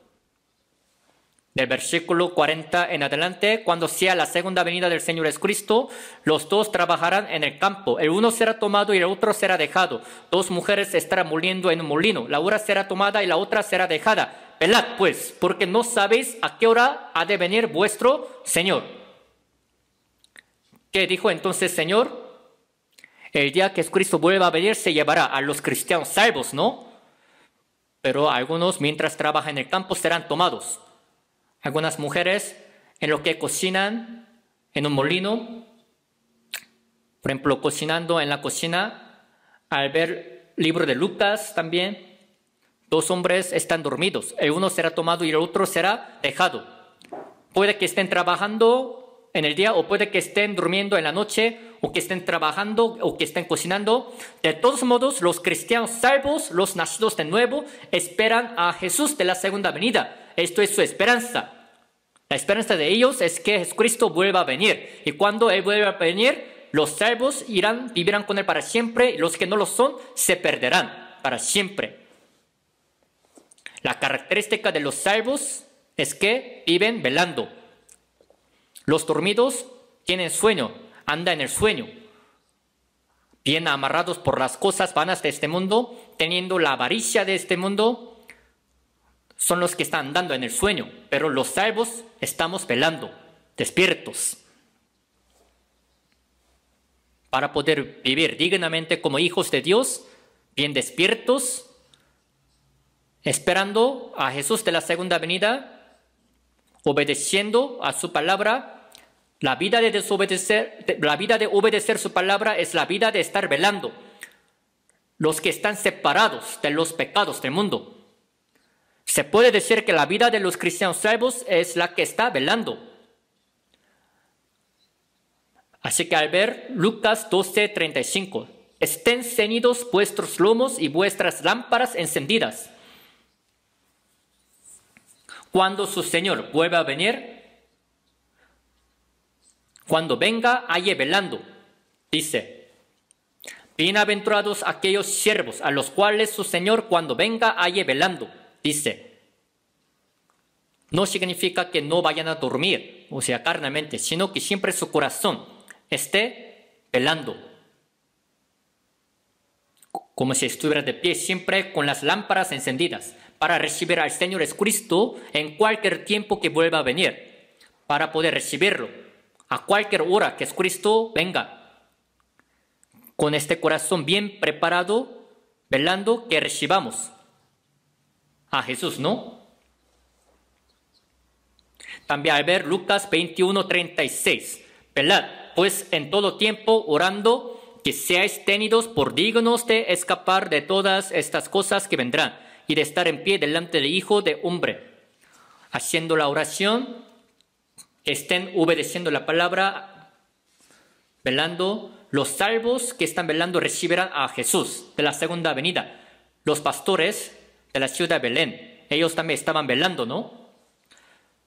del versículo 40 en adelante, cuando sea la segunda venida del Señor Jesucristo, los dos trabajarán en el campo. El uno será tomado y el otro será dejado. Dos mujeres estarán moliendo en un molino. La una será tomada y la otra será dejada. Velad pues, porque no sabéis a qué hora ha de venir vuestro Señor. ¿Qué dijo entonces Señor? El día que Jesucristo vuelva a venir se llevará a los cristianos salvos, ¿no? Pero algunos mientras trabajan en el campo serán tomados. Algunas mujeres en lo que cocinan en un molino, por ejemplo, cocinando en la cocina, al ver el libro de Lucas también, dos hombres están dormidos. El uno será tomado y el otro será dejado. Puede que estén trabajando en el día o puede que estén durmiendo en la noche o que estén trabajando o que estén cocinando. De todos modos, los cristianos salvos, los nacidos de nuevo, esperan a Jesús de la segunda venida. Esto es su esperanza. La esperanza de ellos es que Jesucristo vuelva a venir. Y cuando Él vuelva a venir, los salvos vivirán con Él para siempre. Y los que no lo son, se perderán para siempre. La característica de los salvos es que viven velando. Los dormidos tienen sueño, andan en el sueño. Bien amarrados por las cosas vanas de este mundo, teniendo la avaricia de este mundo, son los que están andando en el sueño, pero los salvos estamos velando, despiertos, para poder vivir dignamente como hijos de Dios, bien despiertos, esperando a Jesús de la segunda venida, obedeciendo a su palabra. La vida de obedecer su palabra es la vida de estar velando. Los que están separados de los pecados del mundo. Se puede decir que la vida de los cristianos salvos es la que está velando. Así que al ver Lucas 12:35, estén ceñidos vuestros lomos y vuestras lámparas encendidas. Cuando su Señor vuelva a venir, cuando venga, halle velando, dice. Bienaventurados aquellos siervos a los cuales su Señor cuando venga halle velando. Dice, no significa que no vayan a dormir, o sea, carnalmente, sino que siempre su corazón esté velando. Como si estuviera de pie, siempre con las lámparas encendidas, para recibir al Señor Jesucristo en cualquier tiempo que vuelva a venir, para poder recibirlo, a cualquier hora que Jesucristo venga. Con este corazón bien preparado, velando que recibamos a Jesús, ¿no? También al ver Lucas 21:36, velad, pues en todo tiempo orando que seáis tenidos por dignos de escapar de todas estas cosas que vendrán y de estar en pie delante del Hijo de Hombre. Haciendo la oración, estén obedeciendo la palabra, velando. Los salvos que están velando recibirán a Jesús de la segunda venida. Los pastores de la ciudad de Belén, ellos también estaban velando, ¿no?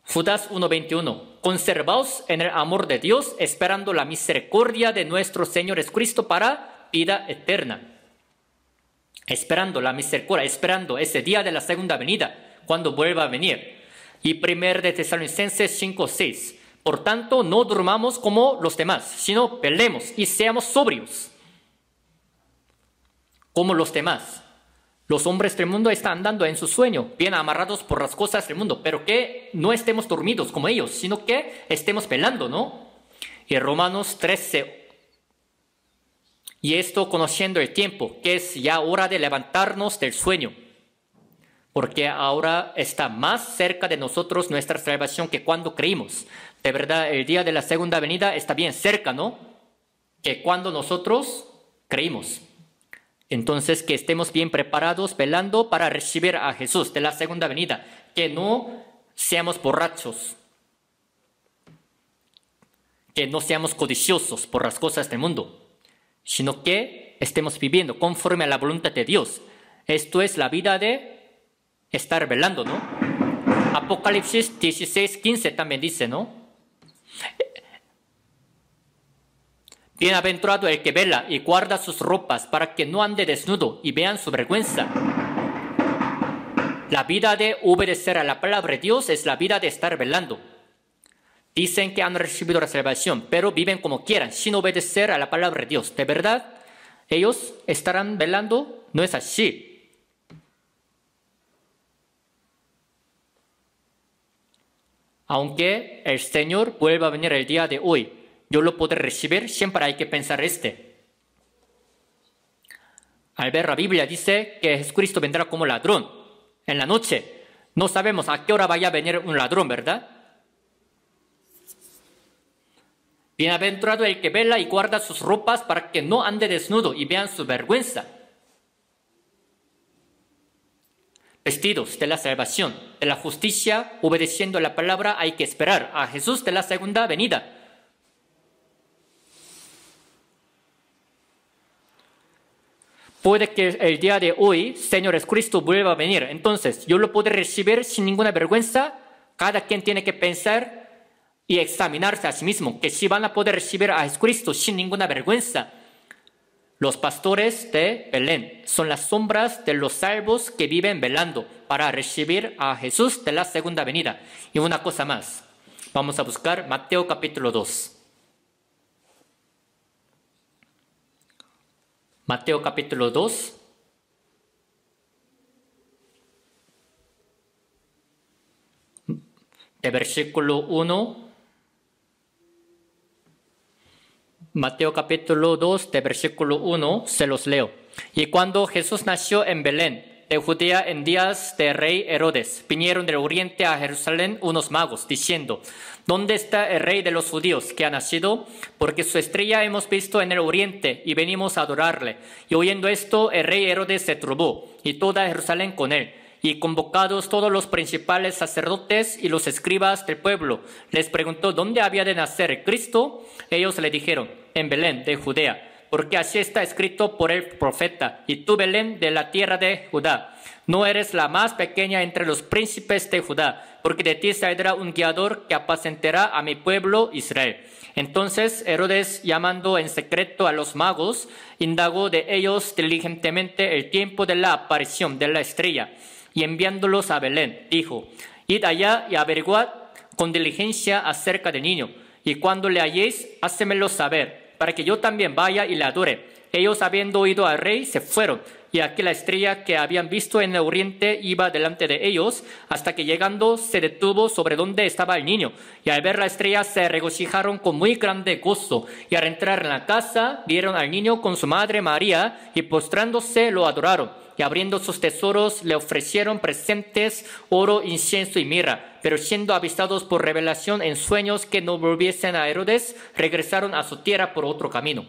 Judas 1:21. Conservaos en el amor de Dios, esperando la misericordia de nuestro Señor Jesucristo para vida eterna. Esperando la misericordia, esperando ese día de la segunda venida, cuando vuelva a venir. Y 1 de Tesalonicenses 5:6. Por tanto, no durmamos como los demás, sino velemos y seamos sobrios. Como los demás. Los hombres del mundo están andando en su sueño, bien amarrados por las cosas del mundo, pero que no estemos dormidos como ellos, sino que estemos velando, ¿no? Y Romanos 13. Y esto conociendo el tiempo, que es ya hora de levantarnos del sueño, porque ahora está más cerca de nosotros nuestra salvación que cuando creímos. De verdad, el día de la segunda venida está bien cerca, ¿no? Que cuando nosotros creímos. Entonces, que estemos bien preparados, velando para recibir a Jesús de la segunda venida. Que no seamos borrachos. Que no seamos codiciosos por las cosas del mundo. Sino que estemos viviendo conforme a la voluntad de Dios. Esto es la vida de estar velando, ¿no? Apocalipsis 16:15 también dice, ¿no? Bienaventurado el que vela y guarda sus ropas para que no ande desnudo y vean su vergüenza. La vida de obedecer a la palabra de Dios es la vida de estar velando. Dicen que han recibido la salvación, pero viven como quieran, sin obedecer a la palabra de Dios. ¿De verdad ellos estarán velando? No es así. Aunque el Señor vuelva a venir el día de hoy, yo lo podré recibir, siempre hay que pensar Al ver la Biblia dice que Jesucristo vendrá como ladrón en la noche. No sabemos a qué hora vaya a venir un ladrón, ¿verdad? Bienaventurado el que vela y guarda sus ropas para que no ande desnudo y vean su vergüenza. Vestidos de la salvación, de la justicia, obedeciendo la palabra, hay que esperar a Jesús de la segunda venida. Puede que el día de hoy, Señor Jesucristo vuelva a venir. Entonces, yo lo podré recibir sin ninguna vergüenza. Cada quien tiene que pensar y examinarse a sí mismo, que si van a poder recibir a Jesucristo sin ninguna vergüenza. Los pastores de Belén son las sombras de los salvos que viven velando para recibir a Jesús de la segunda venida. Y una cosa más, vamos a buscar Mateo capítulo 2. Mateo capítulo 2. De versículo 1. Mateo capítulo 2, de versículo 1, se los leo. Y cuando Jesús nació en Belén, de Judea, en días del rey Herodes, vinieron del oriente a Jerusalén unos magos, diciendo: ¿Dónde está el rey de los judíos que ha nacido? Porque su estrella hemos visto en el oriente y venimos a adorarle. Y oyendo esto, el rey Herodes se turbó, y toda Jerusalén con él. Y convocados todos los principales sacerdotes y los escribas del pueblo, les preguntó dónde había de nacer el Cristo. Ellos le dijeron: en Belén de Judea, porque así está escrito por el profeta: y tú, Belén, de la tierra de Judá, no eres la más pequeña entre los príncipes de Judá, porque de ti saldrá un guiador que apacentará a mi pueblo Israel. Entonces Herodes, llamando en secreto a los magos, indagó de ellos diligentemente el tiempo de la aparición de la estrella, y enviándolos a Belén, dijo: id allá y averiguad con diligencia acerca del niño, y cuando le halléis, házmelo saber, para que yo también vaya y le adore. Ellos, habiendo oído al rey, se fueron, y aquí la estrella que habían visto en el oriente iba delante de ellos, hasta que llegando se detuvo sobre donde estaba el niño. Y al ver la estrella se regocijaron con muy grande gozo. Y al entrar en la casa, vieron al niño con su madre María, y postrándose lo adoraron. Y abriendo sus tesoros le ofrecieron presentes, oro, incienso y mirra. Pero siendo avisados por revelación en sueños que no volviesen a Herodes, regresaron a su tierra por otro camino.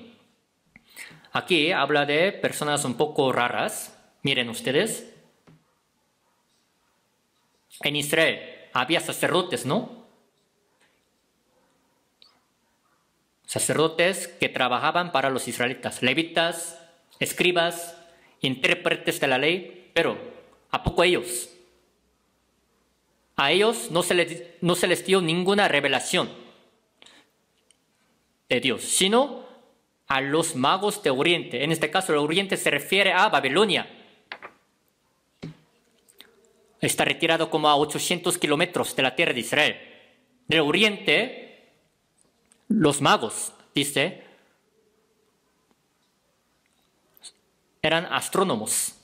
Aquí habla de personas un poco raras. Miren ustedes. En Israel había sacerdotes, ¿no? Sacerdotes que trabajaban para los israelitas. Levitas, escribas, intérpretes de la ley. Pero, ¿a poco ellos? A ellos no se les dio ninguna revelación de Dios, sino a los magos de Oriente. En este caso, el Oriente se refiere a Babilonia. Está retirado como a 800 kilómetros de la tierra de Israel. Del Oriente, los magos, dice, eran astrónomos.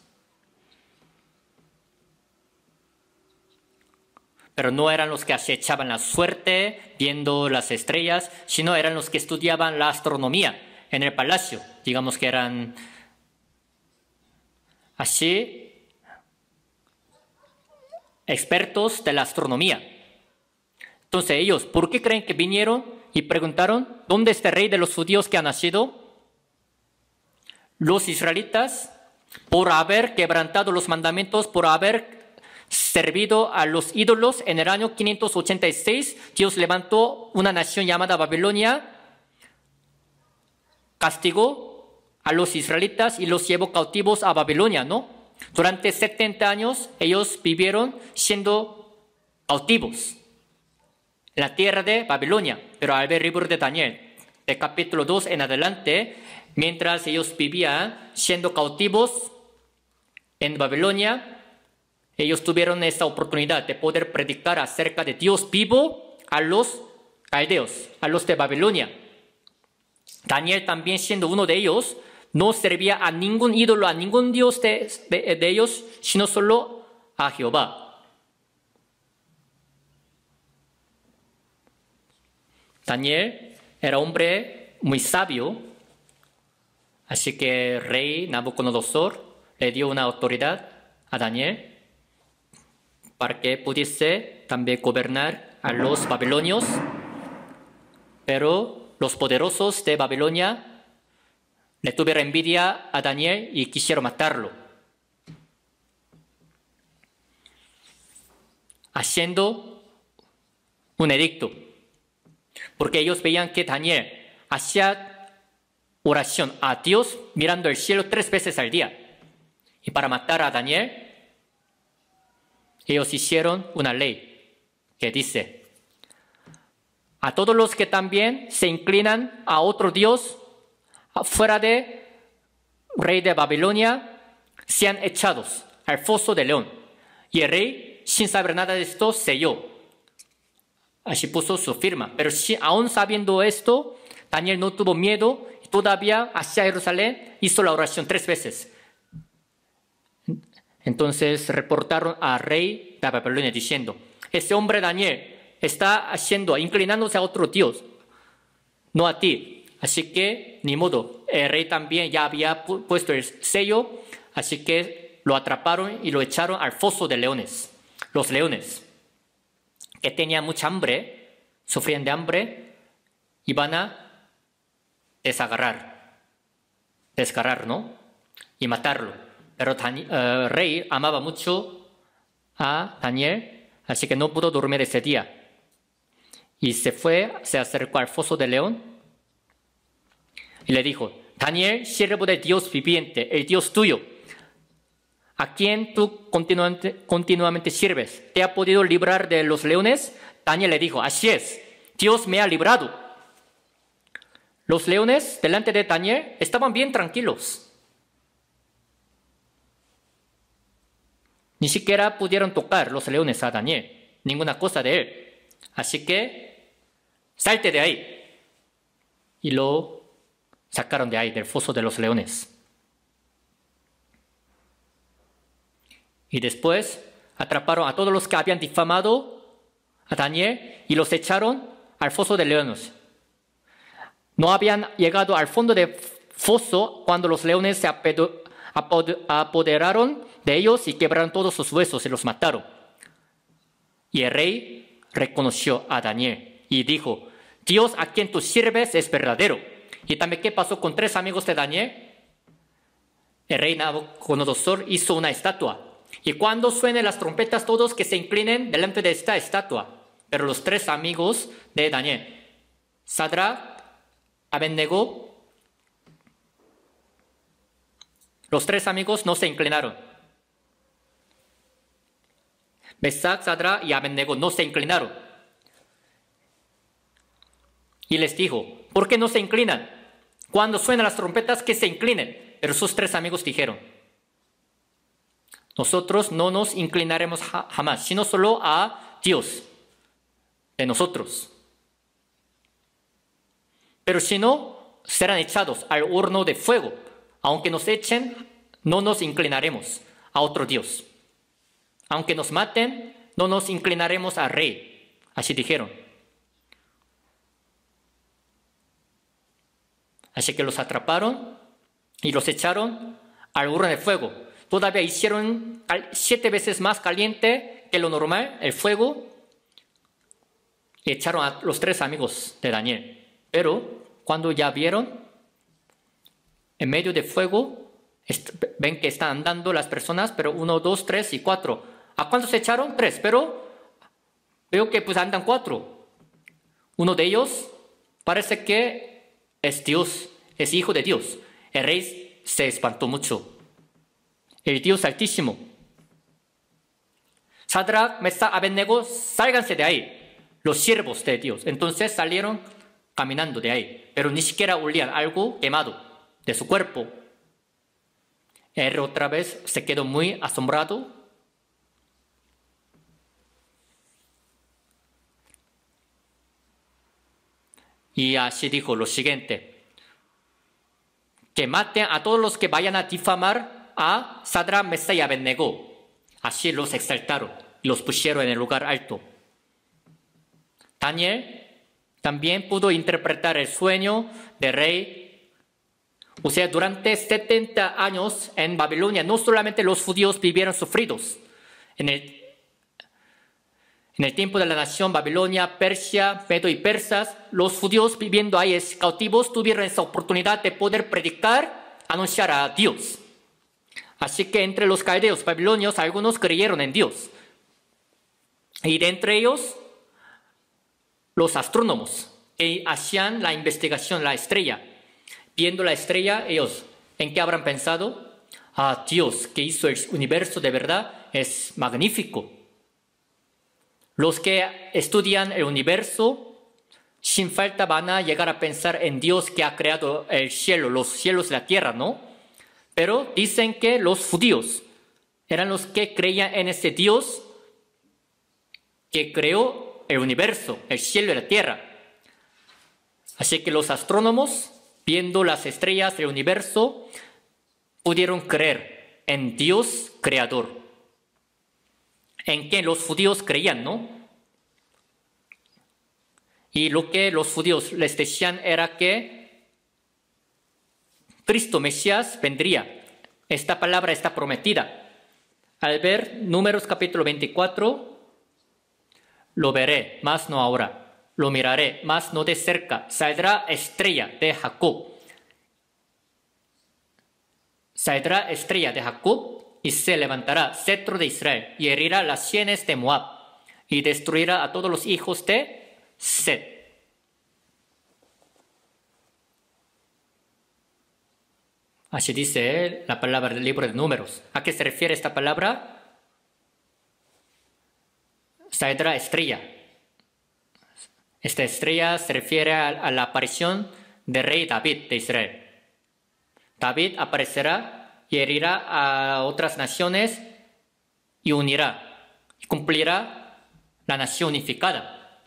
Pero no eran los que acechaban la suerte viendo las estrellas, sino eran los que estudiaban la astronomía en el palacio. Digamos que eran así expertos de la astronomía. Entonces ellos, ¿por qué creen que vinieron y preguntaron dónde está el rey de los judíos que ha nacido? Los israelitas, por haber quebrantado los mandamientos, por haber servido a los ídolos, en el año 586, Dios levantó una nación llamada Babilonia, castigó a los israelitas y los llevó cautivos a Babilonia, ¿no? Durante 70 años ellos vivieron siendo cautivos en la tierra de Babilonia. Pero al ver el libro de Daniel, de capítulo 2 en adelante, mientras ellos vivían siendo cautivos en Babilonia, ellos tuvieron esta oportunidad de poder predicar acerca de Dios vivo a los caldeos, a los de Babilonia. Daniel también, siendo uno de ellos, no servía a ningún ídolo, a ningún dios de ellos, sino solo a Jehová. Daniel era hombre muy sabio, así que el rey Nabucodonosor le dio una autoridad a Daniel para que pudiese también gobernar a los babilonios, pero los poderosos de Babilonia le tuvieron envidia a Daniel y quisieron matarlo, haciendo un edicto, porque ellos veían que Daniel hacía oración a Dios mirando el cielo 3 veces al día. Y para matar a Daniel, ellos hicieron una ley que dice: a todos los que también se inclinan a otro Dios fuera de rey de Babilonia, sean echados al foso de león. Y el rey, sin saber nada de esto, selló. Así puso su firma. Pero aún sabiendo esto, Daniel no tuvo miedo y todavía hacia Jerusalén hizo la oración 3 veces. Entonces reportaron al rey de Babilonia diciendo: ese hombre Daniel está inclinándose a otro Dios, no a ti. Así que, ni modo, el rey también ya había puesto el sello, así que lo atraparon y lo echaron al foso de leones. Los leones, que tenían mucha hambre, sufrían de hambre, iban a desgarrar, ¿no? Y matarlo. Pero el rey amaba mucho a Daniel, así que no pudo dormir ese día. Y se acercó al foso de león y le dijo: Daniel, siervo del Dios viviente, el Dios tuyo, a quien tú continuamente sirves, ¿te ha podido librar de los leones? Daniel le dijo: así es, Dios me ha librado. Los leones delante de Daniel estaban bien tranquilos. Ni siquiera pudieron tocar los leones a Daniel, ninguna cosa de él. Así que, salte de ahí. Y lo sacaron de ahí, del foso de los leones. Y después atraparon a todos los que habían difamado a Daniel y los echaron al foso de leones. No habían llegado al fondo del foso cuando los leones se apoderaron de ellos y quebraron todos sus huesos y los mataron. Y el rey reconoció a Daniel y dijo: Dios a quien tú sirves es verdadero. Y también, ¿qué pasó con 3 amigos de Daniel? el rey Nabucodonosor hizo una estatua. Y cuando suenen las trompetas, todos que se inclinen delante de esta estatua. Pero los tres amigos de Daniel, Sadrach, Abednego, los tres amigos no se inclinaron. Mesac, Sadrach y Abednego no se inclinaron. Y les dijo, ¿por qué no se inclinan? Cuando suenan las trompetas, que se inclinen. Pero sus tres amigos dijeron, nosotros no nos inclinaremos jamás, sino solo a Dios de nosotros. Pero si no, serán echados al horno de fuego. Aunque nos echen, no nos inclinaremos a otro Dios. Aunque nos maten, no nos inclinaremos al rey. Así dijeron. Así que los atraparon y los echaron al horno de fuego. Todavía hicieron 7 veces más caliente que lo normal el fuego y echaron a los tres amigos de Daniel. Pero cuando ya vieron en medio del fuego, ven que están andando las personas, pero 1, 2, 3 y 4. ¿A cuántos se echaron? 3, pero veo que pues andan 4. Uno de ellos parece que es Dios, es hijo de Dios. El rey se espantó mucho. El Dios Altísimo. Sadrach, Mesac, Abednego, sálganse de ahí, los siervos de Dios. Entonces salieron caminando de ahí, pero ni siquiera olían algo quemado de su cuerpo. Él otra vez se quedó muy asombrado. Y así dijo lo siguiente, que maten a todos los que vayan a difamar a Sadrach, Mesac y Abednego. Así los exaltaron y los pusieron en el lugar alto. Daniel también pudo interpretar el sueño del rey. O sea, durante 70 años en Babilonia, no solamente los judíos vivieron sufridos. En el tiempo de la nación Babilonia, Persia, Medo y Persas, los judíos viviendo ahí cautivos tuvieron esa oportunidad de poder predicar, anunciar a Dios. Así que entre los caldeos babilonios, algunos creyeron en Dios. Y de entre ellos, los astrónomos que hacían la investigación, la estrella. Viendo la estrella, ellos, ¿en qué habrán pensado? Ah, Dios que hizo el universo de verdad es magnífico. Los que estudian el universo, sin falta van a llegar a pensar en Dios que ha creado el cielo, los cielos y la tierra, ¿no? Pero dicen que los judíos eran los que creían en ese Dios que creó el universo, el cielo y la tierra. Así que los astrónomos, viendo las estrellas del universo, pudieron creer en Dios creador, en que los judíos creían, ¿no? Y lo que los judíos les decían era que Cristo Mesías vendría. Esta palabra está prometida. Al ver Números capítulo 24, lo veré, mas no ahora. Lo miraré, mas no de cerca. Saldrá estrella de Jacob. Saldrá estrella de Jacob y se levantará cetro de Israel y herirá las sienes de Moab y destruirá a todos los hijos de Set. Así dice la palabra del libro de Números. ¿A qué se refiere esta palabra? Saldrá estrella. Esta estrella se refiere a la aparición del rey David de Israel. David aparecerá y herirá a otras naciones y unirá, y cumplirá la nación unificada.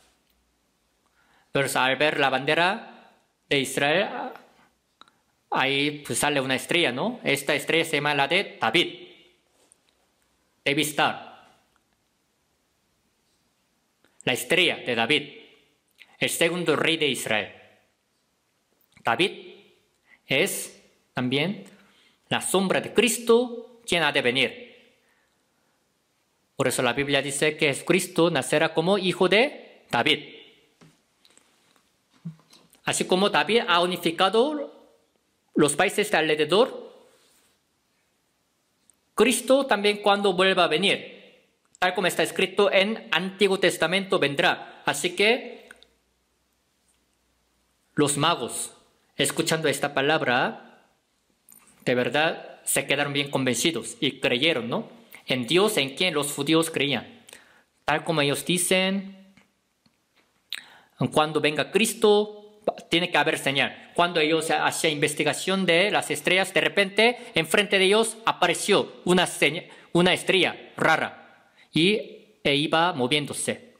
Pero al ver la bandera de Israel, ahí pues sale una estrella, ¿no? Esta estrella se llama la de David. David Star. La estrella de David. El segundo rey de Israel. David es también la sombra de Cristo, quien ha de venir. Por eso la Biblia dice que Cristo nacerá como hijo de David. Así como David ha unificado los países de alrededor, Cristo también cuando vuelva a venir, tal como está escrito en Antiguo Testamento, vendrá. Así que los magos, escuchando esta palabra, de verdad se quedaron bien convencidos y creyeron, ¿no? En Dios en quien los judíos creían. Tal como ellos dicen, cuando venga Cristo, tiene que haber señal. Cuando ellos hacían investigación de las estrellas, de repente, enfrente de ellos apareció una estrella rara e iba moviéndose.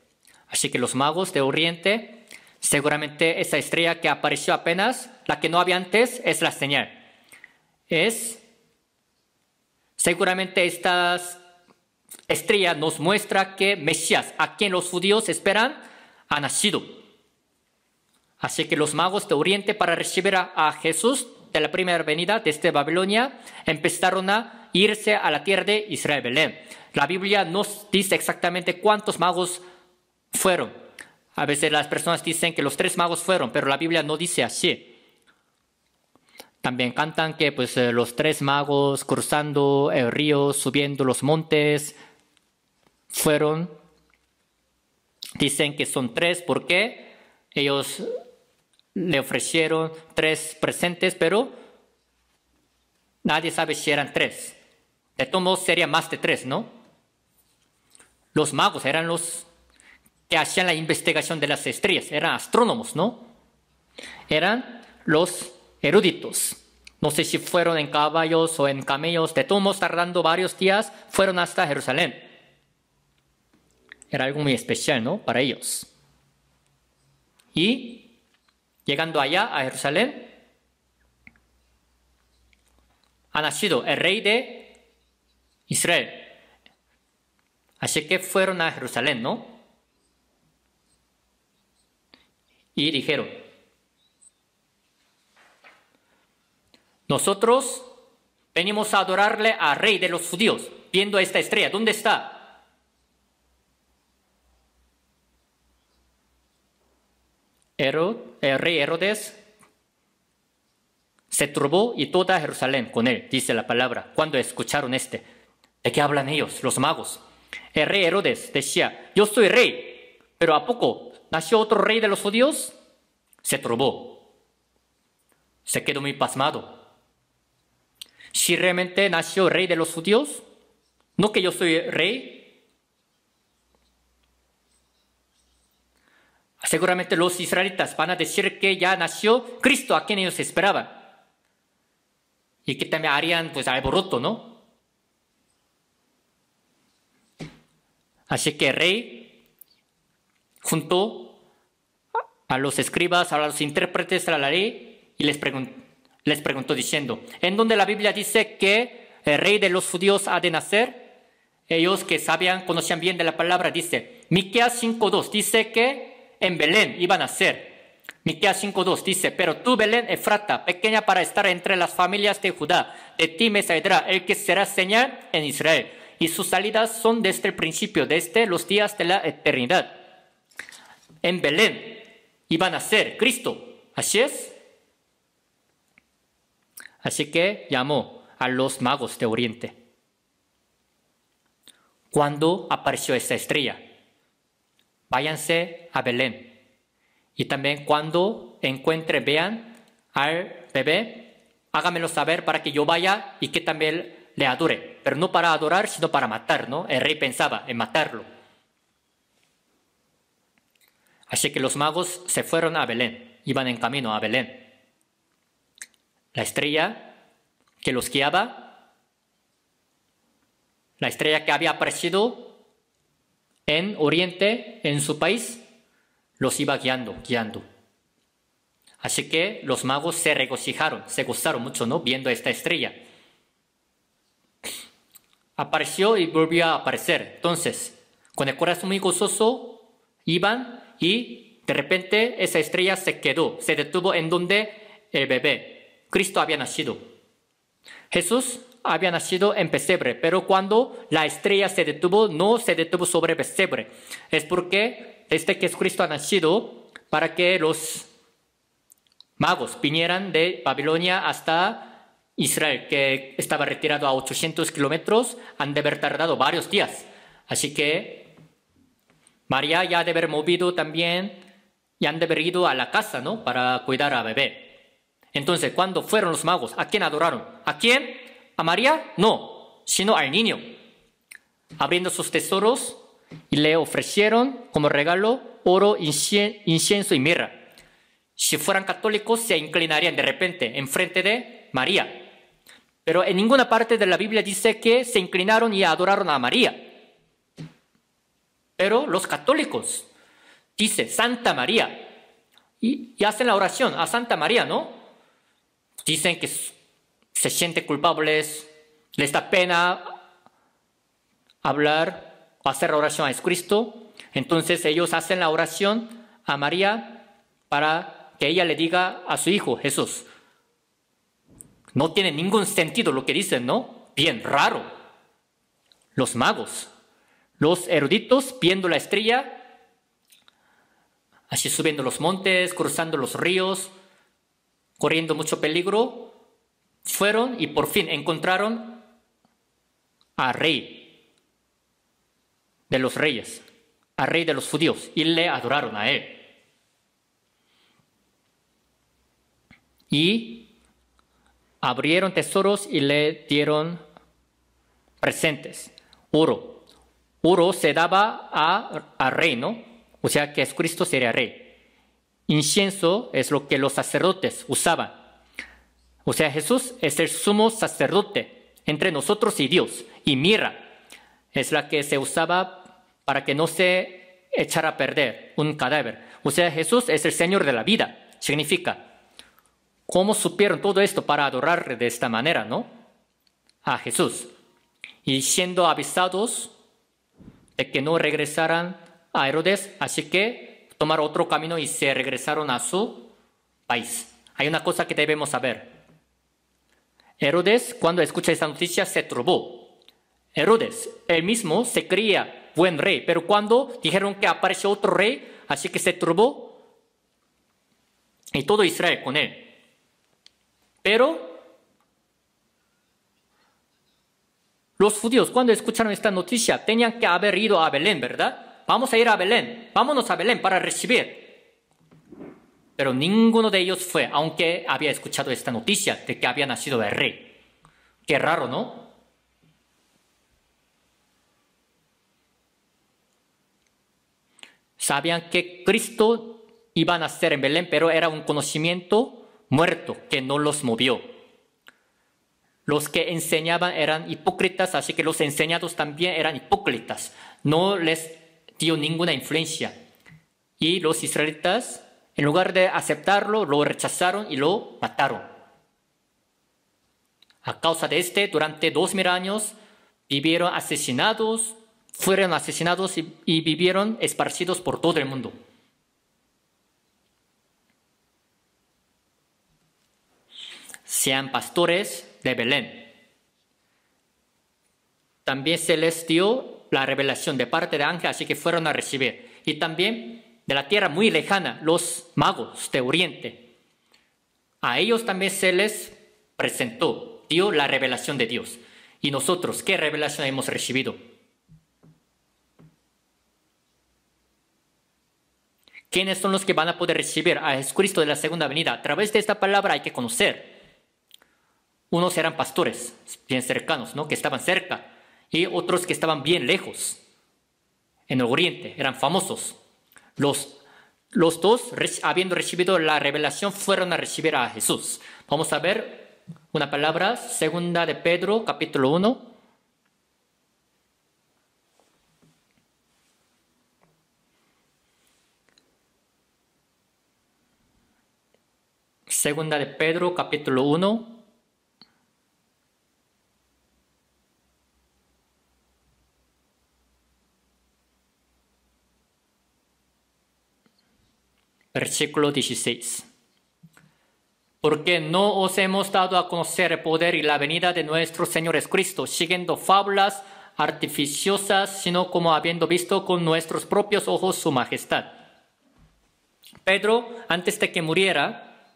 Así que los magos de Oriente, seguramente esa estrella que apareció apenas, la que no había antes, es la señal. Seguramente esta estrella nos muestra que Mesías, a quien los judíos esperan, ha nacido. Así que los magos de Oriente, para recibir a Jesús de la primera venida desde Babilonia, empezaron a irse a la tierra de Israel, Belén. La Biblia nos dice exactamente cuántos magos fueron. A veces las personas dicen que los 3 magos fueron, pero la Biblia no dice así. También cantan que los 3 magos cruzando el río, subiendo los montes, fueron. Dicen que son 3 porque ellos le ofrecieron 3 presentes, pero nadie sabe si eran 3. De todos modos sería más de 3, ¿no? Los magos eran los que hacían la investigación de las estrellas, eran astrónomos, ¿no? Eran los eruditos. No sé si fueron en caballos o en camellos, de todos modos tardando varios días, fueron hasta Jerusalén. Era algo muy especial, ¿no? Para ellos. Y llegando allá a Jerusalén, ha nacido el rey de Israel. Así que fueron a Jerusalén, ¿no? Y dijeron, nosotros venimos a adorarle al rey de los judíos, viendo esta estrella. ¿Dónde está? El rey Herodes se turbó y toda Jerusalén con él, dice la palabra, cuando escucharon ¿De qué hablan ellos, los magos? El rey Herodes decía, yo soy rey, pero ¿a poco nació otro rey de los judíos? Se turbó. Se quedó muy pasmado. Si realmente nació rey de los judíos, no que yo soy rey. Seguramente los israelitas van a decir que ya nació Cristo a quien ellos esperaban. Y que también harían alboroto, ¿no? Así que el rey juntó a los escribas, a los intérpretes de la ley y les preguntó diciendo, ¿en dónde la Biblia dice que el rey de los judíos ha de nacer? Ellos que conocían bien de la palabra, dice, Miqueas 5:2 dice que en Belén iba a nacer. Miqueas 5:2 dice, pero tú, Belén Efrata, pequeña para estar entre las familias de Judá, de ti me saldrá el que será señal en Israel, y sus salidas son desde el principio, desde los días de la eternidad. En Belén iba a nacer Cristo, así es. Así que llamó a los magos de Oriente. Cuando apareció esta estrella, váyanse a Belén. Y también cuando vean al bebé, háganmelo saber para que yo vaya y que también le adore. Pero no para adorar, sino para matar, ¿no? El rey pensaba en matarlo. Así que los magos se fueron a Belén, iban en camino a Belén. La estrella que los guiaba, la estrella que había aparecido en Oriente, en su país, los iba guiando. Así que los magos se regocijaron, se gozaron mucho, ¿no? Viendo esta estrella. Apareció y volvió a aparecer. Entonces, con el corazón muy gozoso, iban y de repente esa estrella se detuvo en donde el bebé, Cristo, había nacido. Jesús había nacido en pesebre, pero cuando la estrella se detuvo, no se detuvo sobre pesebre. Es porque desde que Cristo ha nacido, para que los magos vinieran de Babilonia hasta Israel, que estaba retirado a 800 kilómetros, han de haber tardado varios días. Así que María ya ha de haber movido también y han de haber ido a la casa, ¿no? Para cuidar a bebé. Entonces, ¿cuándo fueron los magos? ¿A quién adoraron? ¿A quién? ¿A María? No, sino al niño. Abriendo sus tesoros y le ofrecieron como regalo oro, incienso y mirra. Si fueran católicos, se inclinarían de repente enfrente de María. Pero en ninguna parte de la Biblia dice que se inclinaron y adoraron a María. Pero los católicos dice Santa María y hacen la oración a Santa María, ¿no? Dicen que se sienten culpables, les da pena hablar o hacer la oración a Jesucristo. Entonces ellos hacen la oración a María para que ella le diga a su hijo Jesús. No tiene ningún sentido lo que dicen, ¿no? Bien raro. Los magos, los eruditos viendo la estrella, así subiendo los montes, cruzando los ríos, corriendo mucho peligro, fueron y por fin encontraron al rey de los reyes, al rey de los judíos, y le adoraron a él. Y abrieron tesoros y le dieron presentes, oro. Oro se daba al rey, ¿no? O sea que Jesucristo sería rey. Incienso es lo que los sacerdotes usaban. O sea, Jesús es el sumo sacerdote entre nosotros y Dios. Y mirra es la que se usaba para que no se echara a perder un cadáver. O sea, Jesús es el Señor de la vida. Significa, ¿cómo supieron todo esto para adorarle de esta manera, no? A Jesús. Y siendo avisados de que no regresaran a Herodes, así que tomaron otro camino y se regresaron a su país. Hay una cosa que debemos saber. Herodes, cuando escucha esta noticia, se turbó. Herodes, él mismo se creía buen rey, pero cuando dijeron que apareció otro rey, así que se turbó y todo Israel con él. Pero los judíos, cuando escucharon esta noticia, tenían que haber ido a Belén, ¿verdad? Vamos a ir a Belén, vámonos a Belén para recibir. Pero ninguno de ellos fue, aunque había escuchado esta noticia de que había nacido el rey. Qué raro, ¿no? Sabían que Cristo iba a nacer en Belén, pero era un conocimiento muerto que no los movió. Los que enseñaban eran hipócritas, así que los enseñados también eran hipócritas. No les dio ninguna influencia. Y los israelitas, en lugar de aceptarlo, lo rechazaron y lo mataron. A causa de durante 2000 años, vivieron asesinados, fueron asesinados y vivieron esparcidos por todo el mundo. Sean pastores de Belén. También se les dio la revelación de parte de ángel, así que fueron a recibir. Y también de la tierra muy lejana, los magos de Oriente. A ellos también se les presentó, dio la revelación de Dios. ¿Y nosotros qué revelación hemos recibido? ¿Quiénes son los que van a poder recibir a Jesucristo de la segunda venida? A través de esta palabra hay que conocer. Unos eran pastores bien cercanos, ¿no? Que estaban cerca. Y otros que estaban bien lejos. En el oriente, eran famosos. Los dos, habiendo recibido la revelación, fueron a recibir a Jesús. Vamos a ver una palabra, segunda de Pedro, capítulo 1. Segunda de Pedro, capítulo 1. Versículo 16. Porque no os hemos dado a conocer el poder y la venida de nuestro Señor Jesucristo, siguiendo fábulas artificiosas, sino como habiendo visto con nuestros propios ojos su majestad. Pedro, antes de que muriera,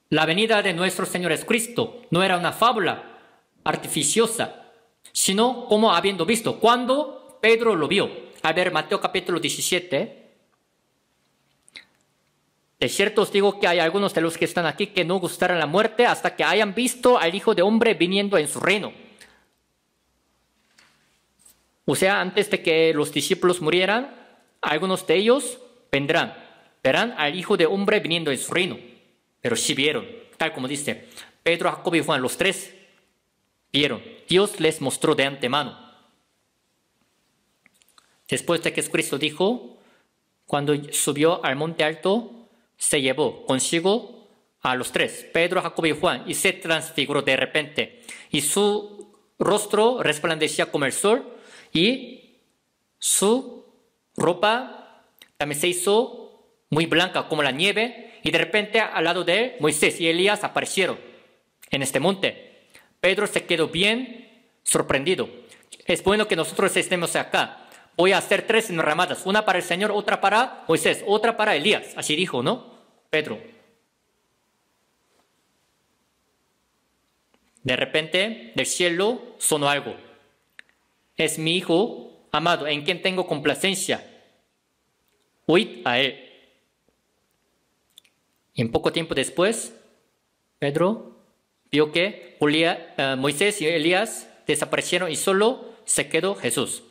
La venida de nuestro Señor Jesucristo no era una fábula artificiosa, sino como habiendo visto. Cuando Pedro lo vio, al ver Mateo capítulo 17, de cierto os digo que hay algunos de los que están aquí que no gustarán la muerte hasta que hayan visto al Hijo de Hombre viniendo en su reino. O sea, antes de que los discípulos murieran, algunos de ellos verán al Hijo de Hombre viniendo en su reino. Pero sí vieron, tal como dice Pedro, Jacobo y Juan, los tres vieron. Dios les mostró de antemano. Después de que Jesucristo dijo, cuando subió al monte alto, se llevó consigo a los tres, Pedro, Jacobo y Juan, y se transfiguró de repente. Y su rostro resplandecía como el sol, y su ropa también se hizo muy blanca como la nieve, y de repente al lado de él, Moisés y Elías aparecieron en este monte. Pedro se quedó bien sorprendido. Es bueno que nosotros estemos acá. Voy a hacer 3 enramadas, una para el Señor, otra para Moisés, otra para Elías. Así dijo, ¿no? Pedro. De repente, del cielo sonó algo. Es mi Hijo amado, en quien tengo complacencia. Oíd a él. Y en poco tiempo después, Pedro vio que Moisés y Elías desaparecieron y solo se quedó Jesús.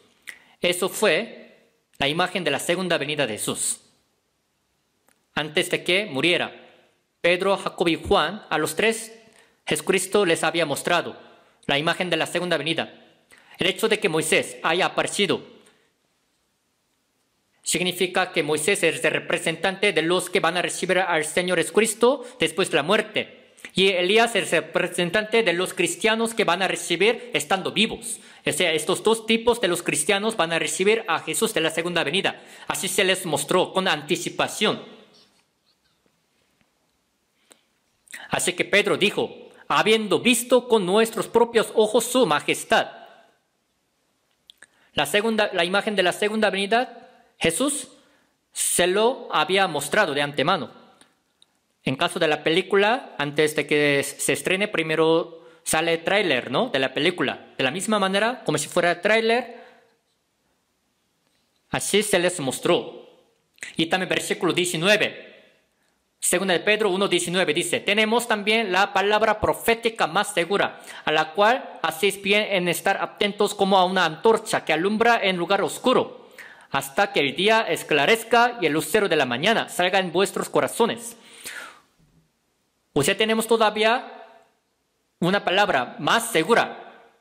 Eso fue la imagen de la segunda venida de Jesús. Antes de que muriera, Pedro, Jacobo y Juan, a los tres, Jesucristo les había mostrado la imagen de la segunda venida. El hecho de que Moisés haya aparecido significa que Moisés es el representante de los que van a recibir al Señor Jesucristo después de la muerte. Y Elías es el representante de los cristianos que van a recibir estando vivos. O sea, estos dos tipos de los cristianos van a recibir a Jesús de la segunda venida. Así se les mostró con anticipación. Así que Pedro dijo, habiendo visto con nuestros propios ojos su majestad. La imagen de la segunda venida, Jesús se lo había mostrado de antemano. En caso de la película, antes de que se estrene, primero sale el tráiler, ¿no? De la película. De la misma manera, como si fuera el tráiler, así se les mostró. Y también versículo 19. Segunda de Pedro 1:19 dice, tenemos también la palabra profética más segura, a la cual hacéis bien en estar atentos como a una antorcha que alumbra en lugar oscuro, hasta que el día esclarezca y el lucero de la mañana salga en vuestros corazones. O sea, tenemos todavía una palabra más segura,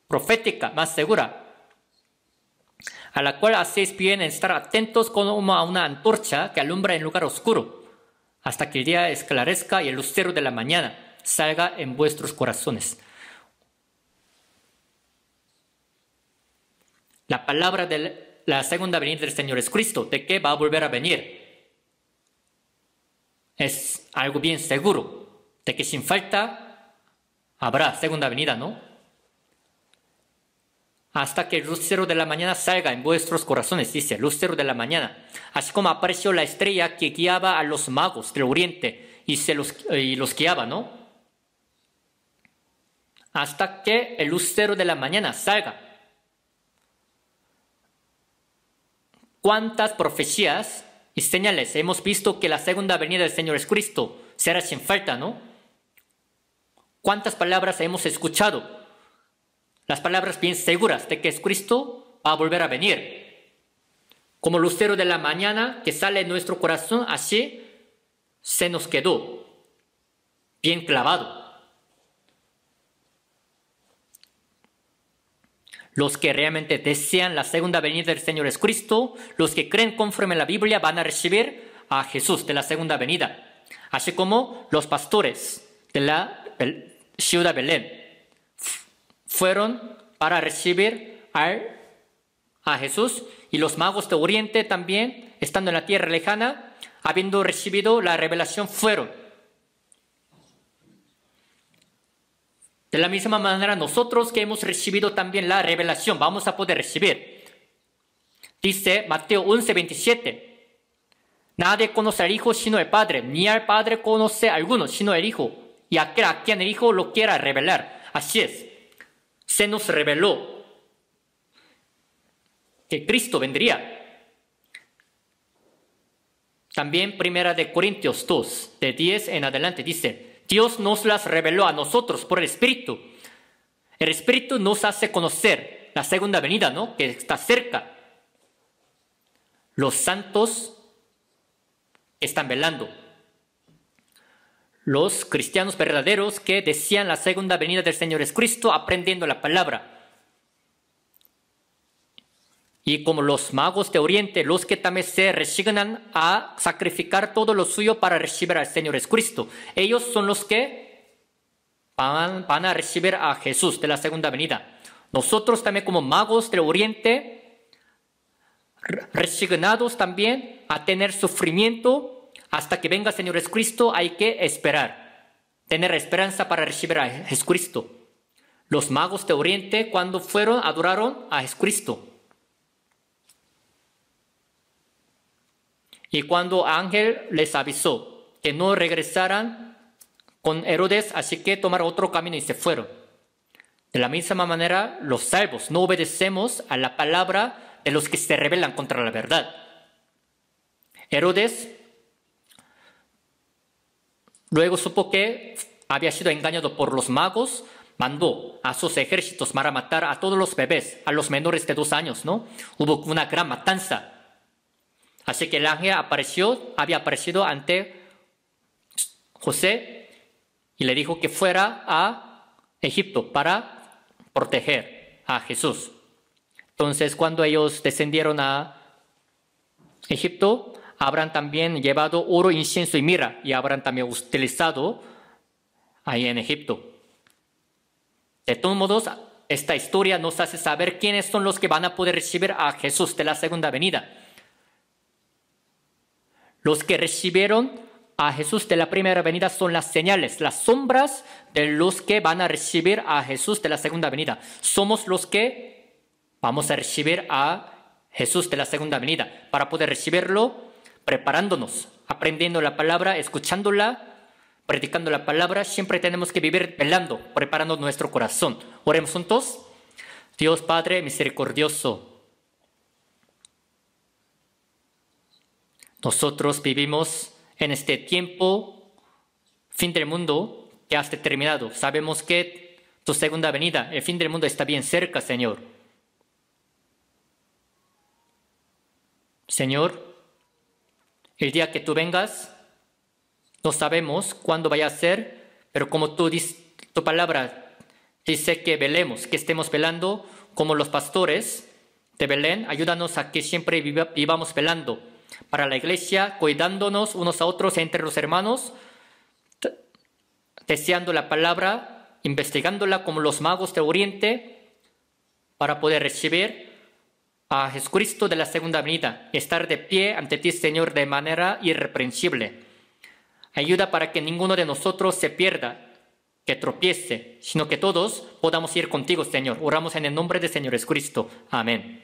profética más segura, a la cual hacéis bien en estar atentos como a una antorcha que alumbra en lugar oscuro, hasta que el día esclarezca y el lucero de la mañana salga en vuestros corazones. La palabra de la segunda venida del Señor es Cristo, de que va a volver a venir. Es algo bien seguro, de que sin falta habrá segunda venida, ¿no? Hasta que el lucero de la mañana salga en vuestros corazones, dice, lucero de la mañana. Así como apareció la estrella que guiaba a los magos del oriente y los guiaba, ¿no? Hasta que el lucero de la mañana salga. ¿Cuántas profecías y señales hemos visto que la segunda venida del Señor Jesucristo será sin falta, ¿no? ¿Cuántas palabras hemos escuchado? Las palabras bien seguras de que Jesucristo va a volver a venir. Como lucero de la mañana que sale en nuestro corazón, así se nos quedó bien clavado. Los que realmente desean la segunda venida del Señor Jesucristo, los que creen conforme a la Biblia, van a recibir a Jesús de la segunda venida. Así como los pastores de la ciudad de Belén fueron para recibir a Jesús, y los magos de Oriente también, estando en la tierra lejana, habiendo recibido la revelación, fueron. De la misma manera, nosotros que hemos recibido también la revelación, vamos a poder recibir. Dice Mateo 11:27. Nadie conoce al Hijo sino el Padre, ni al Padre conoce a alguno sino el Hijo, y aquel a quien el Hijo lo quiera revelar. Así es, se nos reveló que Cristo vendría. También Primera de Corintios 2, de 10 en adelante, dice: Dios nos las reveló a nosotros por el Espíritu. El Espíritu nos hace conocer la segunda venida, ¿no?, que está cerca. Los santos están velando. Los cristianos verdaderos que desean la segunda venida del Señor Jesucristo, aprendiendo la palabra. Y como los magos de Oriente, los que también se resignan a sacrificar todo lo suyo para recibir al Señor Jesucristo. Ellos son los que van a recibir a Jesús de la segunda venida. Nosotros también como magos del Oriente, resignados también a tener sufrimiento hasta que venga el Señor Jesucristo, hay que esperar. Tener esperanza para recibir a Jesucristo. Los magos de Oriente, cuando fueron, adoraron a Jesucristo. Y cuando ángel les avisó que no regresaran con Herodes, así que tomaron otro camino y se fueron. De la misma manera, los salvos no obedecemos a la palabra de los que se rebelan contra la verdad. Herodes luego supo que había sido engañado por los magos, mandó a sus ejércitos para matar a todos los bebés, a los menores de 2 años, ¿no? Hubo una gran matanza. Así que el ángel había aparecido ante José y le dijo que fuera a Egipto para proteger a Jesús. Entonces, cuando ellos descendieron a Egipto, habrán también llevado oro, incienso y mirra, y habrán también utilizado ahí en Egipto. De todos modos, esta historia nos hace saber quiénes son los que van a poder recibir a Jesús de la segunda venida. Los que recibieron a Jesús de la primera venida son las señales, las sombras de los que van a recibir a Jesús de la segunda venida. Somos los que vamos a recibir a Jesús de la segunda venida. Para poder recibirlo, preparándonos, aprendiendo la palabra, escuchándola, predicando la palabra, siempre tenemos que vivir velando, preparando nuestro corazón. Oremos juntos. Dios Padre misericordioso, nosotros vivimos en este tiempo, fin del mundo, que has determinado. Sabemos que tu segunda venida, el fin del mundo está bien cerca, Señor. Señor, el día que tú vengas, no sabemos cuándo vaya a ser, pero como tu palabra dice que velemos, que estemos velando como los pastores de Belén, ayúdanos a que siempre vivamos velando para la iglesia, cuidándonos unos a otros entre los hermanos, deseando la palabra, investigándola como los magos de Oriente, para poder recibir a Jesucristo de la segunda venida, estar de pie ante ti, Señor, de manera irreprensible. Ayuda para que ninguno de nosotros se pierda, que tropiece, sino que todos podamos ir contigo, Señor. Oramos en el nombre del Señor Jesucristo. Amén.